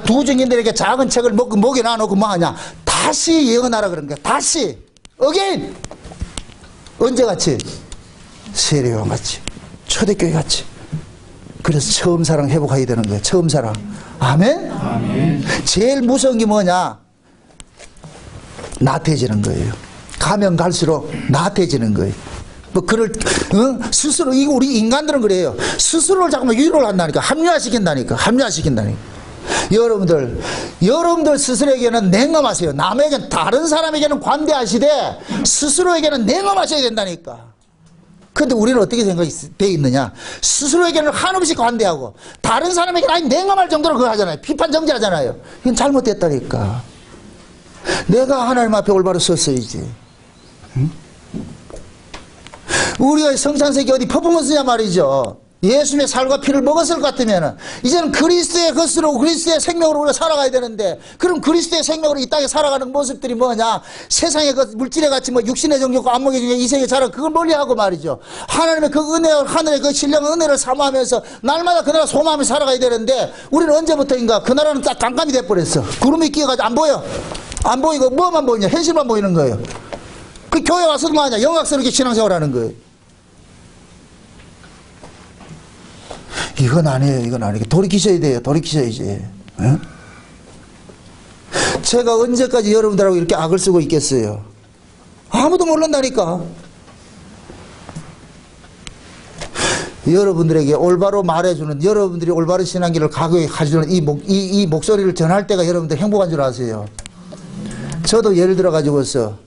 두 증인들에게 작은 책을 목에 놔놓고 뭐 하냐, 다시 예언하라 그런 거야. 다시 again. 언제 같이? 세례와 같이, 초대교회 같이. 그래서 처음 사랑 회복해야 되는 거예요. 처음 사랑. 아멘? 아멘. 제일 무서운 게 뭐냐? 나태해지는 거예요. 가면 갈수록 나태해지는 거예요. 뭐 스스로, 이거 우리 인간들은 그래요. 스스로를 자꾸만 위로를 한다니까. 합리화시킨다니까. 여러분들 스스로에게는 냉엄하세요. 남에게는, 다른 사람에게는 관대하시되 스스로에게는 냉엄하셔야 된다니까. 그런데 우리는 어떻게 생각이 되어 있느냐? 스스로에게는 한없이 관대하고 다른 사람에게는 아니 냉담할 정도로 그거 하잖아요. 비판 정지하잖아요. 이건 잘못됐다니까. 내가 하나님 앞에 올바로 섰어야지. 응? 우리가 성찬색이 어디 퍼포먼스냐 말이죠. 예수님의 살과 피를 먹었을 것 같으면 이제는 그리스도의 것으로 그리스도의 생명으로 우리가 살아가야 되는데, 그럼 그리스도의 생명으로 이 땅에 살아가는 모습들이 뭐냐? 세상의 그 물질에 같이 뭐 육신의 정욕과 안목의 정욕, 이생의 자랑, 그걸 멀리하고 말이죠. 하나님의 그 은혜, 하늘의 그 신령 은혜를 사모하면서 날마다 그 나라 소망하며 살아가야 되는데, 우리는 언제부터인가 그 나라는 딱 깜깜이 돼버렸어. 구름이 끼어가지고 안 보여. 안 보이고 뭐만 보이냐? 현실만 보이는 거예요. 그 교회 와서도 뭐하냐? 영악스럽게 신앙생활하는 거예요. 이건 아니에요. 이건 아니에요. 돌이키셔야 돼요. 돌이키셔야지. 에? 제가 언제까지 여러분들하고 이렇게 악을 쓰고 있겠어요? 아무도 모른다니까. 여러분들에게 올바로 말해주는, 여러분들이 올바른 신앙길을 가져가주는 이 목소리를 전할 때가 여러분들 행복한 줄 아세요? 저도 예를 들어 가지고서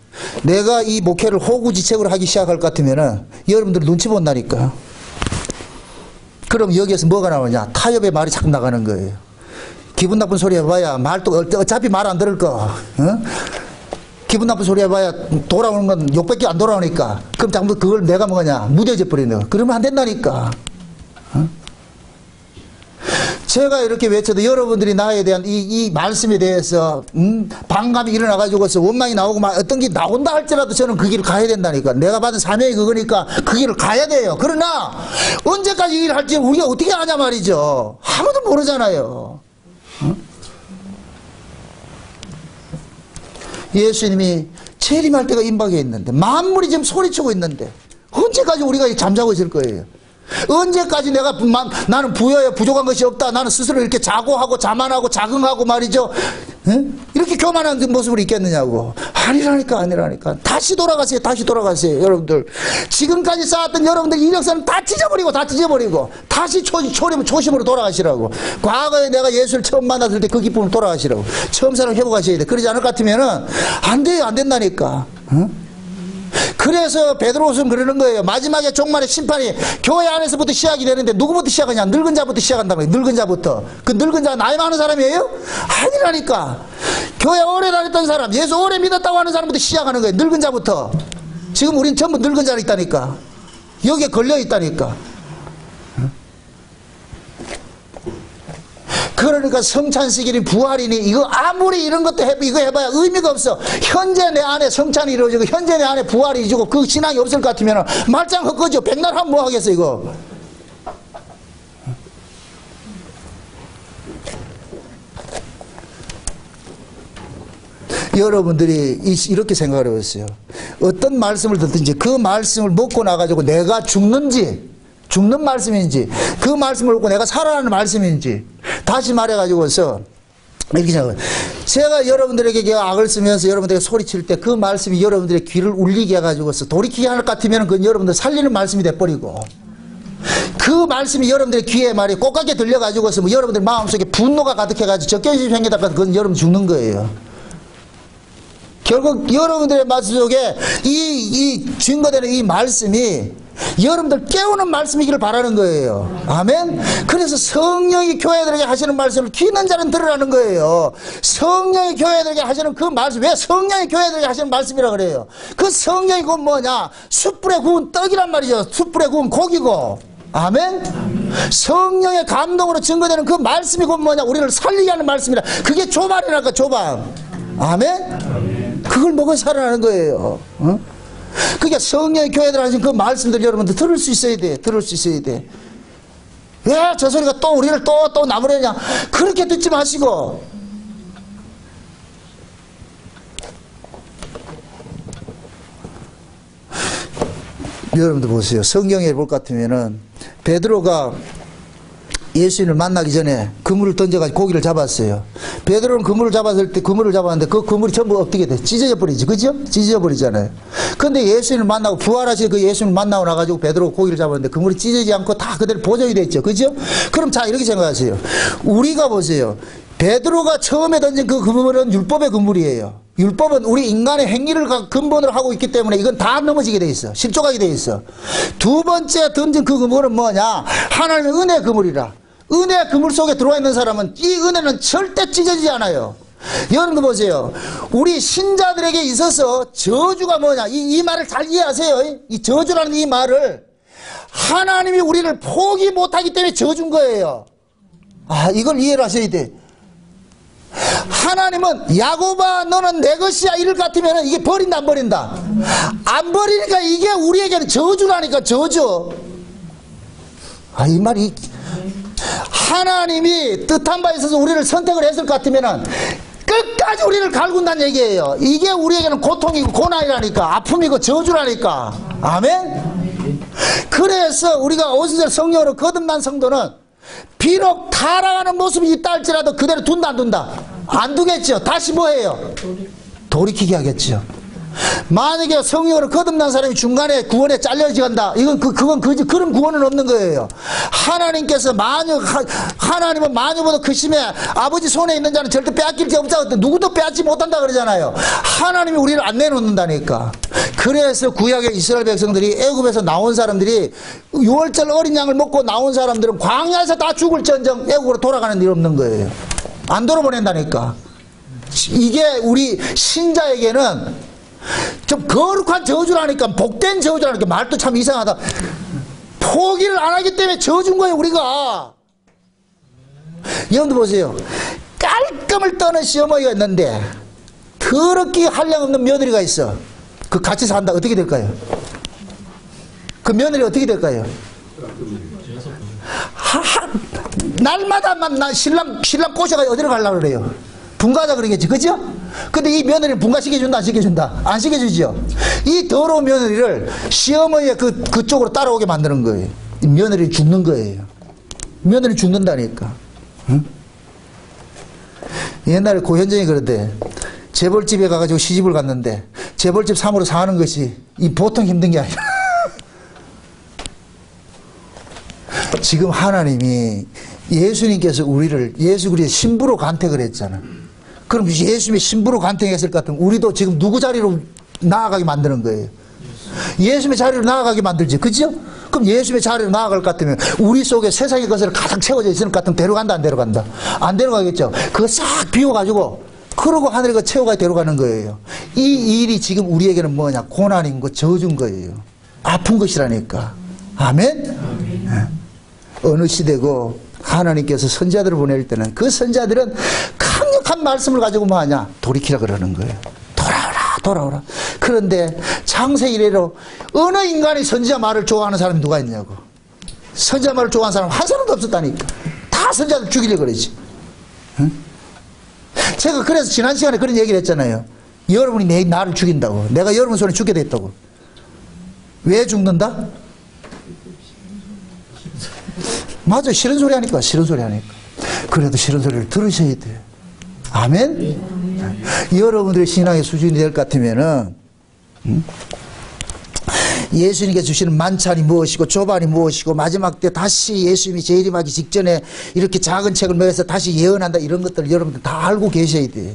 내가 이 목회를 호구지책으로 하기 시작할 것 같으면은 여러분들 눈치 본다니까. 그럼 여기에서 뭐가 나오냐? 타협의 말이 자꾸 나가는 거예요. 기분 나쁜 소리 해봐야 말도 어차피 말 안 들을 거. 어? 기분 나쁜 소리 해봐야 돌아오는 건 욕밖에 안 돌아오니까. 그럼 자꾸 그걸 내가 뭐냐? 무뎌져 버리는 거. 그러면 안 된다니까. 어? 제가 이렇게 외쳐도 여러분들이 나에 대한 이 말씀에 대해서 반감이 일어나가지고서 원망이 나오고 막 어떤 게 나온다 할지라도 저는 그 길을 가야 된다니까. 내가 받은 사명이 그거니까 그 길을 가야 돼요. 그러나 언제까지 이 일을 할지 우리가 어떻게 아냐 말이죠. 아무도 모르잖아요. 예수님이 재림할 때가 임박해 있는데, 만물이 지금 소리치고 있는데 언제까지 우리가 잠자고 있을 거예요? 언제까지 나는 부족한 것이 없다, 나는 스스로 이렇게 자고하고 자만하고 자긍하고 말이죠, 응? 이렇게 교만한 모습을 있겠느냐고. 아니라니까. 다시 돌아가세요. 여러분들 지금까지 쌓았던 여러분들 이력서는 다 찢어버리고 다시 초심으로 돌아가시라고. 과거에 내가 예수를 처음 만났을 때 그 기쁨을 돌아가시라고. 처음 사랑 회복하셔야 돼. 그러지 않을 것 같으면은 안 돼요. 안 된다니까. 응? 그래서 베드로는 그러는 거예요. 마지막에 종말의 심판이 교회 안에서부터 시작이 되는데 누구부터 시작하냐? 늙은 자부터 시작한다고 해요. 늙은 자부터. 그 늙은 자가 나이 많은 사람이에요? 아니라니까. 교회 오래 다녔던 사람, 예수 오래 믿었다고 하는 사람부터 시작하는 거예요. 늙은 자부터. 지금 우린 전부 늙은 자가 있다니까. 여기에 걸려 있다니까. 그러니까 성찬식이니 부활이니 이거 아무리 이런 것도 이거 해봐야 의미가 없어. 현재 내 안에 성찬이 이루어지고 현재 내 안에 부활이 이루어지고 그 신앙이 없을 것 같으면 말짱 헛거죠. 백날 하면 뭐 하겠어 이거. 여러분들이 이렇게 생각을 해봤어요. 어떤 말씀을 듣든지 그 말씀을 먹고 나가지고 내가 죽는 말씀인지 그 말씀을 듣고 내가 살아나는 말씀인지, 다시 말해가지고서 이렇게 생각해요. 제가 여러분들에게 악을 쓰면서 여러분들에게 소리칠 때 그 말씀이 여러분들의 귀를 울리게 해가지고서 돌이키게 할 것 같으면 그건 여러분들 살리는 말씀이 돼버리고, 그 말씀이 여러분들의 귀에 말이 꽃같게 들려가지고서 뭐 여러분들 마음속에 분노가 가득해가지고 적개심 생기다 보면 그건 여러분 죽는 거예요. 결국 여러분들의 말씀 속에 이 증거되는 이 말씀이 여러분들 깨우는 말씀이기를 바라는 거예요. 아멘. 그래서 성령이 교회들에게 하시는 말씀을 귀 있는 자는 들으라는 거예요. 성령이 교회들에게 하시는 그 말씀, 왜 성령이 교회들에게 하시는 말씀이라 그래요? 그 성령이 그건 뭐냐? 숯불에 구운 떡이란 말이죠. 숯불에 구운 고기고. 아멘. 성령의 감동으로 증거되는 그 말씀이 그건 뭐냐? 우리를 살리게 하는 말씀이라. 그게 조반이랄까, 조반. 아멘. 그걸 먹어 살아나는 거예요. 어? 그러니까 성령의 교회들 하신 그 말씀들 여러분들 들을 수 있어야 돼. 왜 저 소리가 또 우리를 또 나무래냐? 그렇게 듣지 마시고. 여러분들 보세요. 성경에 볼 것 같으면은 베드로가 예수님을 만나기 전에 그물을 던져가지고 고기를 잡았어요. 베드로는 그물을 잡았을 때 그물을 잡았는데 그 그물이 전부 어떻게 돼? 찢어져 버리지. 그죠? 찢어져 버리잖아요. 근데 예수님을 만나고 부활하신 그 예수님을 만나고 나가지고 베드로가 고기를 잡았는데 그물이 찢어지지 않고 다 그대로 보존이 됐죠. 그죠? 그럼 자, 이렇게 생각하세요. 우리가 보세요. 베드로가 처음에 던진 그 그물은 율법의 그물이에요. 율법은 우리 인간의 행위를 근본으로 하고 있기 때문에 이건 다 넘어지게 돼 있어. 실족하게 돼 있어. 두 번째 던진 그 그물은 뭐냐? 하나님의 은혜 그물이라. 은혜 그물 속에 들어와 있는 사람은 이 은혜는 절대 찢어지지 않아요. 여러분 보세요. 우리 신자들에게 있어서 저주가 뭐냐? 이 말을 잘 이해하세요. 이 저주라는 이 말을 하나님이 우리를 포기 못하기 때문에 저준 거예요. 아, 이걸 이해를 하셔야 돼. 하나님은 야곱아 너는 내 것이야 이를 같으면 이게 버린다 안 버린다? 안 버리니까 이게 우리에게는 저주라니까. 저주. 아, 이 말이 하나님이 뜻한 바에 있어서 우리를 선택을 했을 것 같으면 끝까지 우리를 갈군다는 얘기예요. 이게 우리에게는 고통이고 고난이라니까. 아픔이고 저주라니까. 아멘. 그래서 우리가 오순절 성령으로 거듭난 성도는 비록 타락하는 모습이 있다 할지라도 그대로 둔다 안 둔다? 안 두겠죠. 다시 뭐 해요? 돌이키게 하겠죠. 만약에 성령으로 거듭난 사람이 중간에 구원에 잘려지간다, 이건 그건 그런 구원은 없는 거예요. 하나님께서 하나님은 마녀보다 크심에 아버지 손에 있는 자는 절대 빼앗길 게 없다고 누구도 빼앗지 못한다 그러잖아요. 하나님이 우리를 안 내놓는다니까. 그래서 구약의 이스라엘 백성들이 애굽에서 나온 사람들이 6월절 어린 양을 먹고 나온 사람들은 광야에서 다 죽을지언정 애굽으로 돌아가는 일 없는 거예요. 안 돌아보낸다니까. 이게 우리 신자에게는 좀 거룩한 저주라니까. 복된 저주라니까. 말도 참 이상하다. 포기를 안 하기 때문에 저준 거예요 우리가. 여러분들 보세요. 깔끔을 떠는 시어머니가 있는데 더럽게 한량없는 며느리가 있어. 그 같이 산다. 어떻게 될까요? 그 며느리가 어떻게 될까요? 날마다 나 신랑 꼬셔가지고 어디로 가려고 그래요? 분가하자 그러겠지. 그죠? 근데 이 며느리는 분가 시켜준다 안 시켜준다? 안 시켜주죠. 이 더러운 며느리를 시어머니의 그쪽으로 따라오게 만드는 거예요. 이 며느리 죽는 거예요. 며느리 죽는다니까. 응? 옛날에 고현정이 그러대. 재벌집에 가가지고 시집을 갔는데 재벌집 사무로 사는 것이 이 보통 힘든 게 아니라 지금 하나님이 예수님께서 우리를 예수 그리스도의 신부로 간택을 했잖아. 그럼 예수님이 신부로 간택했을 것 같으면 우리도 지금 누구 자리로 나아가게 만드는 거예요? 예수님의 자리로 나아가게 만들지. 그죠? 그럼 예수님의 자리로 나아갈 것 같으면 우리 속에 세상의 것을 가득 채워져 있을 것 같으면 데려간다 안 데려간다? 안 데려가겠죠. 그거 싹 비워가지고 그러고 하늘에 그 채워가 데려가는 거예요. 이 일이 지금 우리에게는 뭐냐? 고난인 거 저준 거예요. 아픈 것이라니까. 아멘? 아멘. 어느 시대고 하나님께서 선자들을 보낼 때는 그 선자들은 강력한 말씀을 가지고 뭐하냐? 돌이키라 그러는 거예요. 돌아오라 돌아오라. 그런데 창세 이래로 어느 인간이 선지자 말을 좋아하는 사람이 누가 있냐고. 선지자 말을 좋아하는 사람 한 사람도 없었다니까. 다 선지자들 죽이려고 그러지. 응? 제가 그래서 지난 시간에 그런 얘기를 했잖아요. 여러분이 나를 죽인다고. 내가 여러분 손에 죽게 됐다고. 왜 죽는다? 맞아. 싫은 소리 하니까. 싫은 소리 하니까. 그래도 싫은 소리를 들으셔야 돼요. 아멘? 여러분들의 신앙의 수준이 될 것 같으면은 예수님께 주시는 만찬이 무엇이고 조반이 무엇이고 마지막 때 다시 예수님이 재림하기 직전에 이렇게 작은 책을 먹여서 다시 예언한다, 이런 것들을 여러분들 다 알고 계셔야 돼요.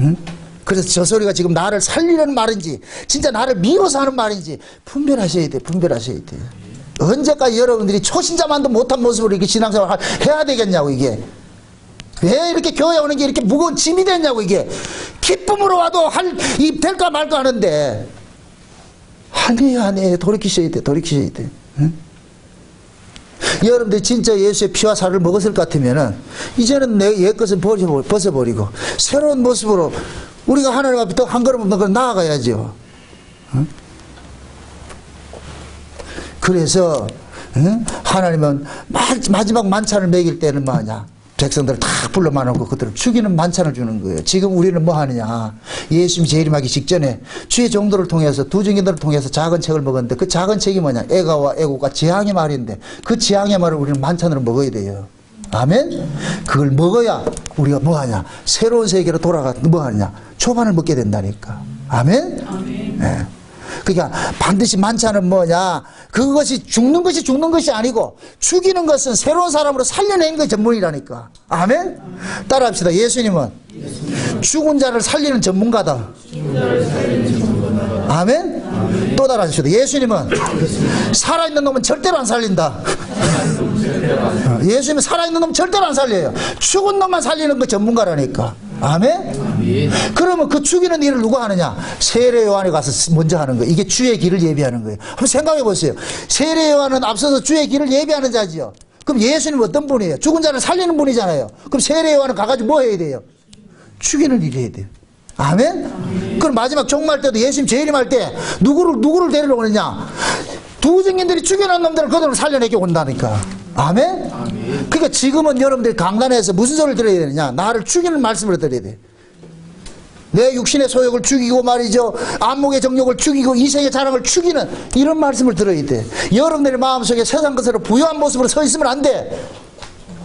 응? 그래서 저 소리가 지금 나를 살리려는 말인지 진짜 나를 미워서 하는 말인지 분별하셔야 돼요. 분별하셔야 돼요. 언제까지 여러분들이 초신자만도 못한 모습으로 이렇게 신앙생활 해야 되겠냐고. 이게 왜 이렇게 교회 오는 게 이렇게 무거운 짐이 됐냐고. 이게 기쁨으로 와도 될까 말까 하는데 아니에요. 돌이키셔야 돼. 돌이키셔야 돼. 응? 여러분들 진짜 예수의 피와 살을 먹었을 것 같으면은 이제는 내 옛 것을 벗어버리고 새로운 모습으로 우리가 하나님 앞에 더 한 걸음 더 나아가야죠. 응? 그래서 하나님은 마지막 만찬을 먹일 때는 뭐하냐? 백성들을 다 불러 모아놓고 그들을 죽이는 만찬을 주는 거예요. 지금 우리는 뭐 하느냐? 예수님이 재림하기 직전에 주의 종들을 통해서 두 증인들을 통해서 작은 책을 먹었는데 그 작은 책이 뭐냐? 애가와 애고가 재앙의 말인데 그 재앙의 말을 우리는 만찬으로 먹어야 돼요. 아멘? 그걸 먹어야 우리가 뭐 하냐? 새로운 세계로 돌아가 뭐 하느냐? 초반을 먹게 된다니까. 아멘? 아멘. 네. 그러니까 반드시 만찬은 뭐냐? 그것이 죽는 것이 아니고 죽이는 것은 새로운 사람으로 살려내는 게 전문이라니까. 아멘? 따라합시다. 예수님은 죽은 자를 살리는 전문가다. 아멘? 또 따라하십시다. 예수님은 살아있는 놈은 절대로 안 살린다. 예수님은 살아있는 놈은 절대로 안 살려요. 죽은 놈만 살리는 거 전문가라니까. 아멘? 그러면 그 죽이는 일을 누가 하느냐? 세례 요한이 가서 먼저 하는 거예요. 이게 주의 길을 예비하는 거예요. 한번 생각해 보세요. 세례 요한은 앞서서 주의 길을 예비하는 자지요. 그럼 예수님은 어떤 분이에요? 죽은 자를 살리는 분이잖아요. 그럼 세례 요한은 가가지고 뭐 해야 돼요? 죽이는 일 해야 돼요. 아멘? 그럼 마지막 종말 때도 예수님 재림할 때 누구를 데리러 오느냐? 두 증인들이 죽여놓은 놈들을 그들을 살려내게 온다니까. 아멘? 그러니까 지금은 여러분들이 강단에서 무슨 소리를 들어야 되느냐? 나를 죽이는 말씀을 들어야 돼. 내 육신의 소욕을 죽이고 말이죠. 안목의 정욕을 죽이고 이생의 자랑을 죽이는 이런 말씀을 들어야 돼. 여러분들의 마음속에 세상 것으로 부유한 모습으로 서 있으면 안 돼.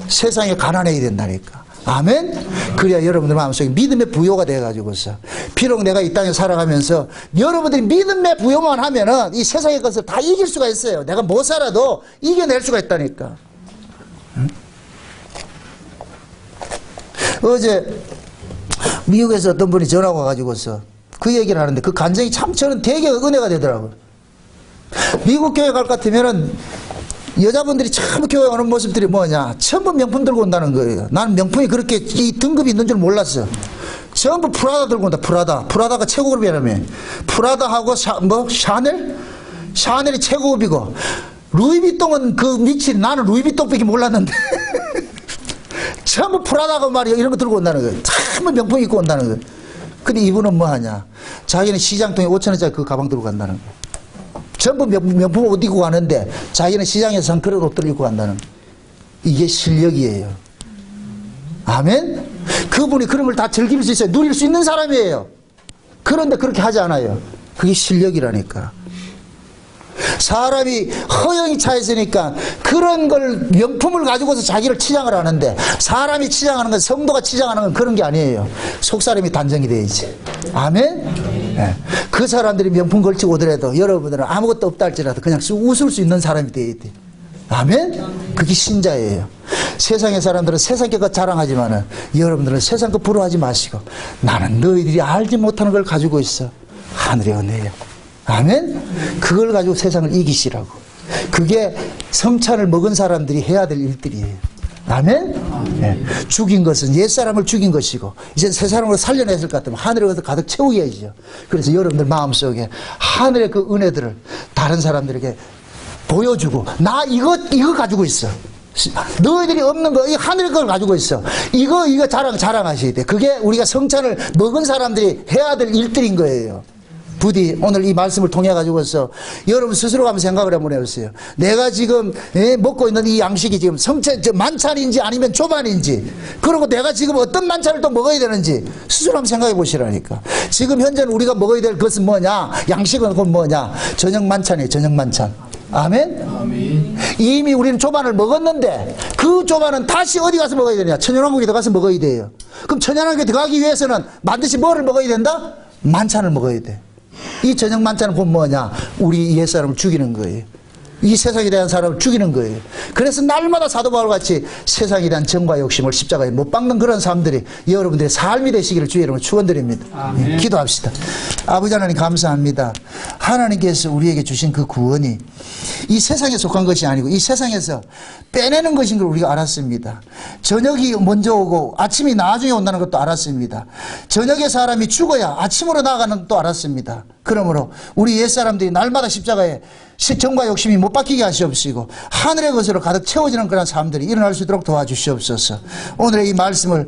세상에 가난해야 된다니까. 아멘? 그래야 여러분들 마음속에 믿음의 부요가 돼가지고서 비록 내가 이 땅에 살아가면서 여러분들이 믿음의 부요만 하면은 이 세상의 것을 다 이길 수가 있어요. 내가 못 살아도 이겨낼 수가 있다니까. 응? 어제 미국에서 어떤 분이 전화가 와가지고서 그 얘기를 하는데 그 간증이 참 저는 되게 은혜가 되더라고요. 미국 교회 갈 것 같으면은 여자분들이 참 교회 오는 모습들이 뭐냐? 전부 명품 들고 온다는 거예요. 나는 명품이 그렇게 이 등급이 있는 줄 몰랐어. 전부 프라다 들고 온다. 프라다가 최고급이라며. 프라다하고 샤넬? 샤넬이 최고급이고 루이비통은 그 밑이 나는 루이비통밖에 몰랐는데 전부 프라다가 말이야 이런 거 들고 온다는 거예요. 참 명품 입고 온다는 거예요. 근데 이분은 뭐 하냐? 자기는 시장통에 5,000원짜리 그 가방 들고 간다는 거예요. 전부 명품 옷 입고 가는데 자기는 시장에서 산 그런 옷들을 입고 간다는 거예요. 이게 실력이에요. 아멘? 그분이 그런 걸 다 즐길 수 있어요. 누릴 수 있는 사람이에요. 그런데 그렇게 하지 않아요. 그게 실력이라니까. 사람이 허영이 차 있으니까 그런 걸 명품을 가지고서 자기를 치장을 하는데 사람이 치장하는 건 성도가 치장하는 건 그런 게 아니에요. 속사람이 단정이 돼야지. 아멘? 네. 그 사람들이 명품 걸치고 오더라도 여러분들은 아무것도 없다 할지라도 그냥 웃을 수 있는 사람이 돼야 돼. 아멘? 그게 신자예요. 세상의 사람들은 세상의 것 자랑하지만은 여러분들은 세상 것 부러워하지 마시고 나는 너희들이 알지 못하는 걸 가지고 있어. 하늘의 은혜야. 아멘? 그걸 가지고 세상을 이기시라고. 그게 성찬을 먹은 사람들이 해야 될 일들이에요. 아멘? 네. 죽인 것은 옛사람을 죽인 것이고 이제 새 사람으로 살려냈을 것 같으면 하늘에 가득 채우게 죠. 그래서 여러분들 마음속에 하늘의 그 은혜들을 다른 사람들에게 보여주고 나 이거 가지고 있어. 너희들이 없는 거, 이 하늘의 걸 가지고 있어. 이거 자랑하셔야 돼. 그게 우리가 성찬을 먹은 사람들이 해야 될 일들인 거예요. 부디 오늘 이 말씀을 통해 가지고서 여러분 스스로 한번 생각을 한번 해보세요. 내가 지금 먹고 있는 이 양식이 지금 만찬인지 아니면 조반인지, 그리고 내가 지금 어떤 만찬을 또 먹어야 되는지 스스로 한번 생각해 보시라니까. 지금 현재는 우리가 먹어야 될 것은 뭐냐? 양식은 그건 뭐냐? 저녁 만찬이에요. 저녁 만찬. 아멘? 아멘. 이미 우리는 조반을 먹었는데 그 조반은 다시 어디 가서 먹어야 되냐? 천연왕국에 들어가서 먹어야 돼요. 그럼 천연왕국에 들어가기 위해서는 반드시 뭐를 먹어야 된다? 만찬을 먹어야 돼. 이 저녁 만찬은 곧 뭐냐? 우리 옛사람을 죽이는 거예요. 이 세상에 대한 사람을 죽이는 거예요. 그래서 날마다 사도 바울같이 세상에 대한 정과 욕심을 십자가에 못 박는 그런 사람들이 여러분들의 삶이 되시기를 주의 이름으로 축원드립니다. 기도합시다. 아버지 하나님 감사합니다. 하나님께서 우리에게 주신 그 구원이 이 세상에 속한 것이 아니고 이 세상에서 빼내는 것인 걸 우리가 알았습니다. 저녁이 먼저 오고 아침이 나중에 온다는 것도 알았습니다. 저녁에 사람이 죽어야 아침으로 나아가는 것도 알았습니다. 그러므로 우리 옛사람들이 날마다 십자가에 정과 욕심이 못 박히게 하시옵시고 하늘의 것으로 가득 채워지는 그런 삶들이 일어날 수 있도록 도와주시옵소서. 오늘의 이 말씀을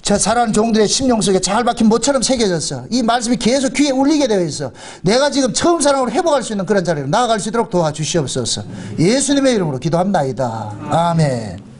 저 사랑하는 종들의 심령 속에 잘 박힌 못처럼 새겨졌어. 이 말씀이 계속 귀에 울리게 되어 있어. 내가 지금 처음 사랑으로 회복할 수 있는 그런 자리로 나아갈 수 있도록 도와주시옵소서. 예수님의 이름으로 기도합나이다. 아멘.